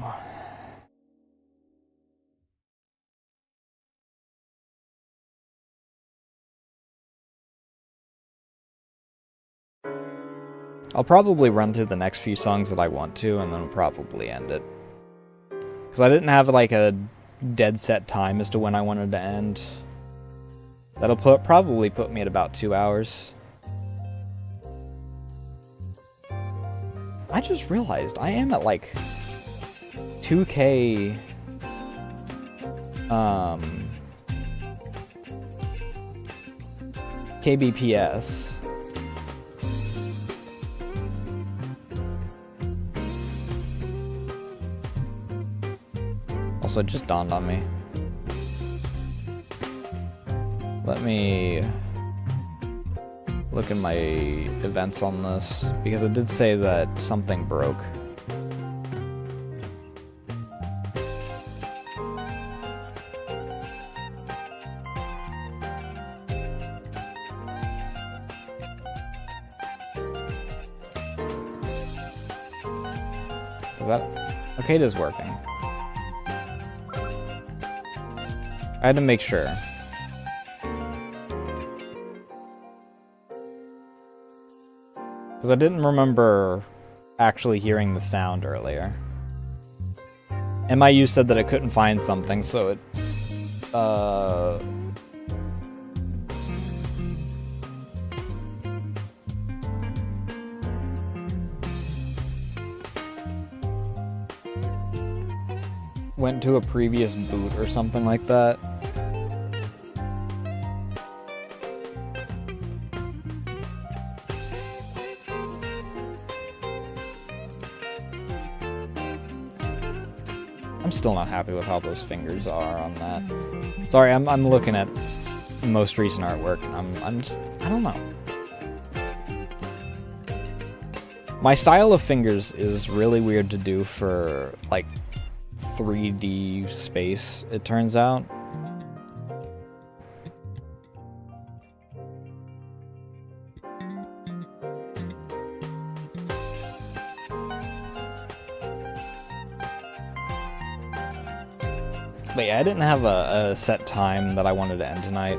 I'll probably run through the next few songs that I want to, and then we'll probably end it. Because I didn't have like a dead set time as to when I wanted to end. That'll probably put me at about 2 hours. I just realized I am at like 2K kbps. Also, it just dawned on me. Let me look in my events on this, because it did say that something broke. Is that... Okay, it is working. I had to make sure. Because I didn't remember actually hearing the sound earlier. MIU said that it couldn't find something, so it... went to a previous boot or something like that. I'm still not happy with how those fingers are on that. Sorry, I'm looking at most recent artwork, and I'm just... I don't know. My style of fingers is really weird to do for, like, 3D space, it turns out. But yeah, I didn't have a set time that I wanted to end tonight.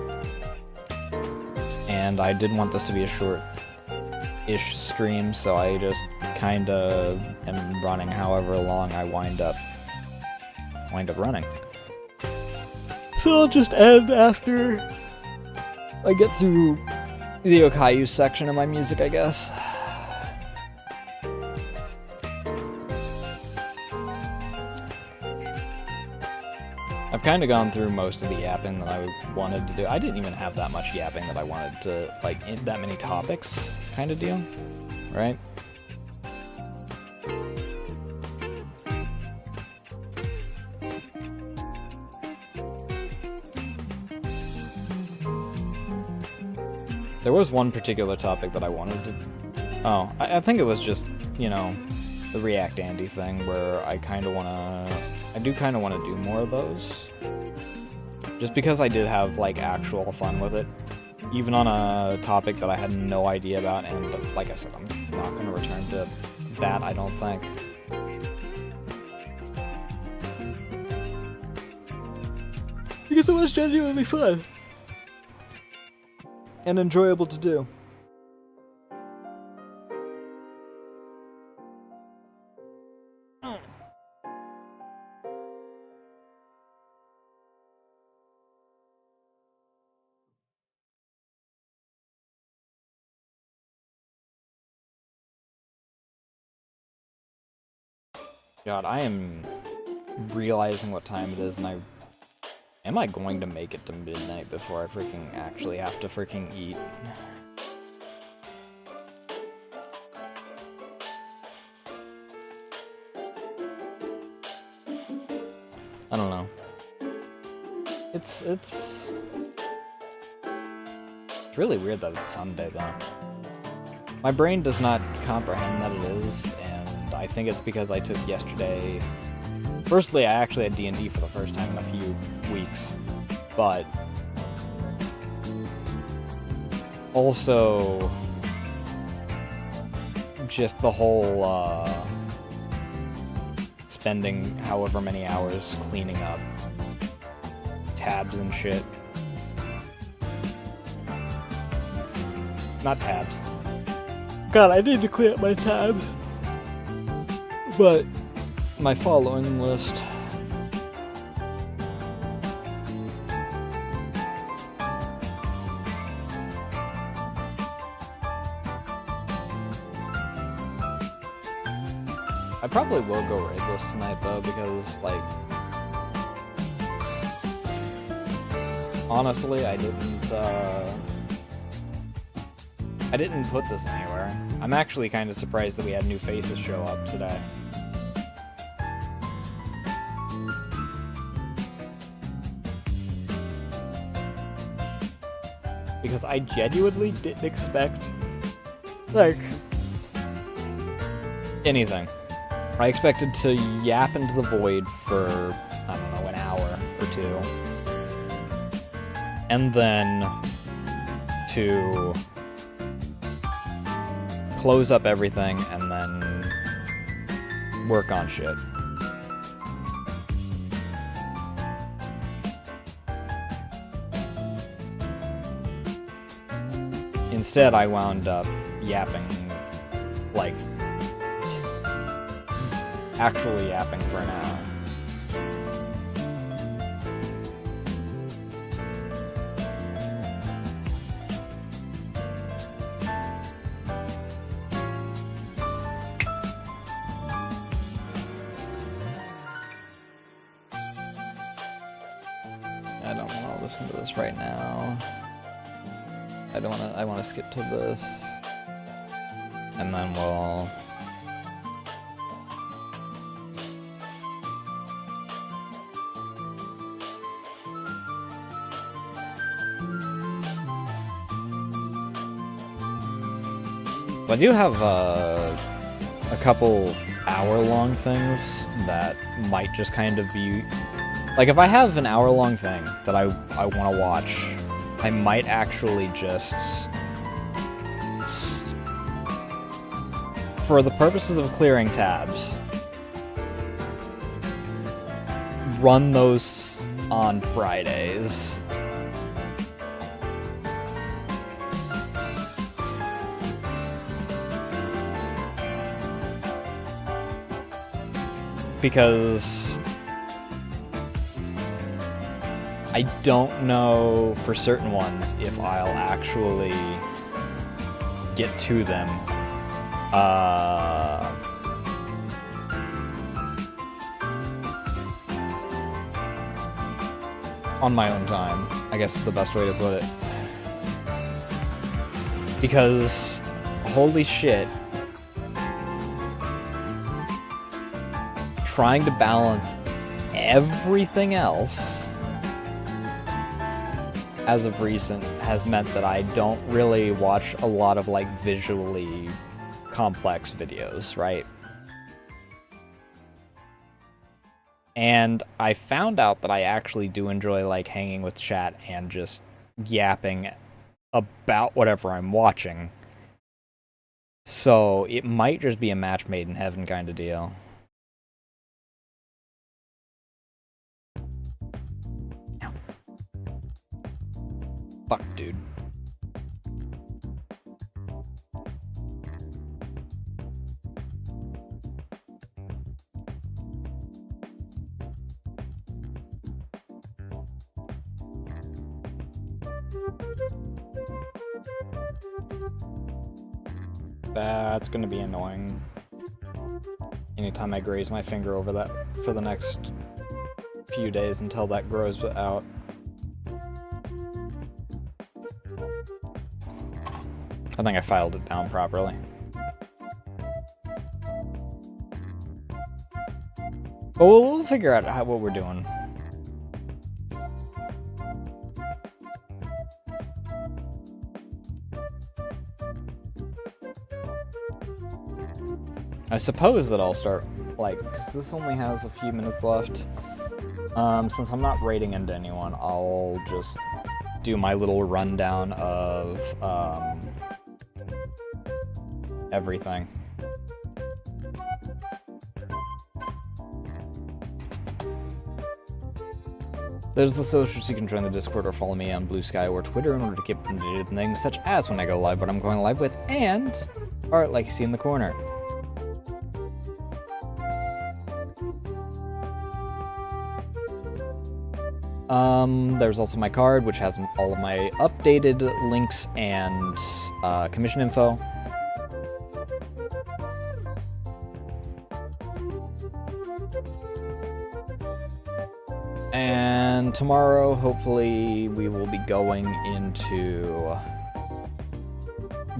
And I did want this to be a short-ish stream, so I just kinda am running however long I wind up running. So I'll just end after I get through the Okayu section of my music, I guess. I've kind of gone through most of the yapping that I wanted to do. I didn't even have that much yapping that I wanted to, like, that many topics kind of deal, right? There was one particular topic that I wanted to... Oh, I think it was just, you know, the React Andy thing, where I kind of want to... I do kind of want to do more of those. Just because I did have, like, actual fun with it. Even on a topic that I had no idea about, and, like I said, I'm not going to return to that, I don't think. Because it was genuinely fun. And enjoyable to do. God, I am realizing what time it is, and am I going to make it to midnight before I freaking actually have to freaking eat? I don't know. It's really weird that it's Sunday, though. My brain does not comprehend that it is, and I think it's because I took yesterday... Firstly, I actually had D&D for the first time in a few weeks, but... also... just the whole, spending however many hours cleaning up tabs and shit. Not tabs. God, I need to clean up my tabs. But my following list. I probably will go raideless tonight though, because like honestly I didn't put this anywhere. I'm actually kind of surprised that we had new faces show up today. Because I genuinely didn't expect, like, anything. I expected to yap into the void for, I don't know, an hour or two. And then to close up everything and then work on shit. Instead, I wound up yapping, like, actually yapping for an hour. I don't want to listen to this right now. I want to skip to this. And then we'll... I do have a couple hour-long things that might just kind of be... Like, if I have an hour-long thing that I want to watch, I might actually just... For the purposes of clearing tabs, run those on Fridays. Because I don't know for certain ones if I'll actually get to them on my own time, I guess is the best way to put it. Because, holy shit, trying to balance everything else as of recent has meant that I don't really watch a lot of like visually complex videos, right? And I found out that I actually do enjoy like hanging with chat and just yapping about whatever I'm watching. So it might just be a match made in heaven kind of deal. Fuck, dude. That's gonna be annoying. Anytime I graze my finger over that for the next few days until that grows out. I think I filed it down properly. But we'll figure out what we're doing. I suppose that I'll start, like, because this only has a few minutes left. Since I'm not raiding into anyone, I'll just do my little rundown of, everything. There's the socials. You can join the Discord or follow me on Blue Sky or Twitter in order to keep updated with things such as when I go live, what I'm going live with, and art like you see in the corner. There's also my card, which has all of my updated links and commission info. And tomorrow, hopefully, we will be going into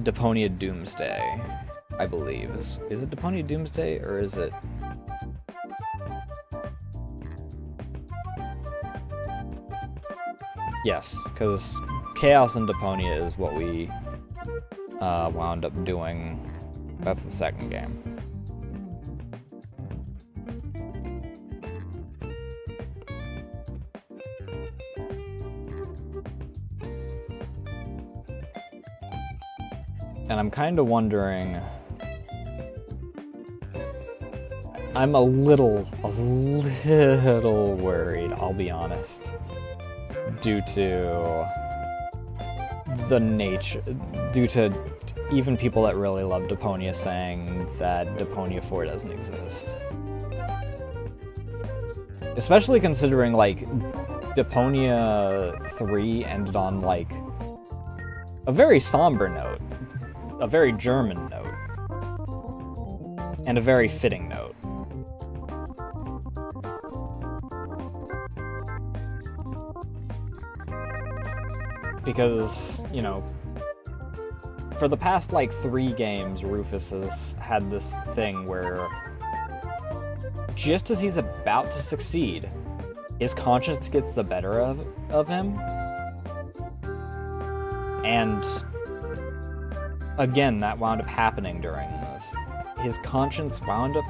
Deponia Doomsday, I believe. Is it Deponia Doomsday, or is it... Yes, because Chaos and Deponia is what we wound up doing. That's the second game. And I'm kind of wondering... I'm a little worried, I'll be honest. Due to the nature... Due to even people that really love Deponia saying that Deponia 4 doesn't exist. Especially considering, like, Deponia 3 ended on, like, a very somber note. A very German note. And a very fitting note. Because, you know, for the past, like, 3 games, Rufus has had this thing where just as he's about to succeed, his conscience gets the better of him. And again, that wound up happening during this. His conscience wound up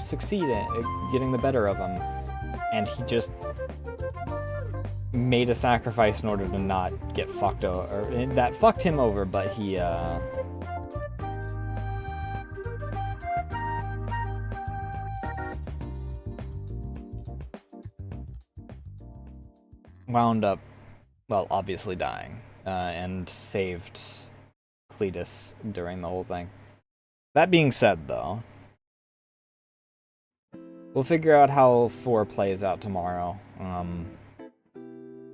getting the better of him, and he just made a sacrifice in order to not get fucked over. That fucked him over, but he, wound up, well, obviously dying, and saved Cletus during the whole thing. That being said, though, we'll figure out how 4 plays out tomorrow,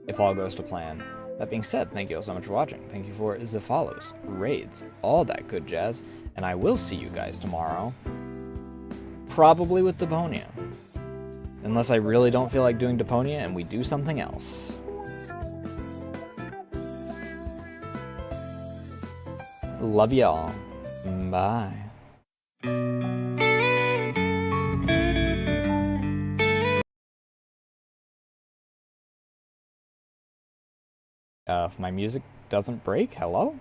if all goes to plan. That being said, thank you all so much for watching. Thank you for the follows, raids, all that good jazz, and I will see you guys tomorrow, probably with Deponia. Unless I really don't feel like doing Deponia and we do something else. Love y'all. Bye. If my music doesn't break, hello?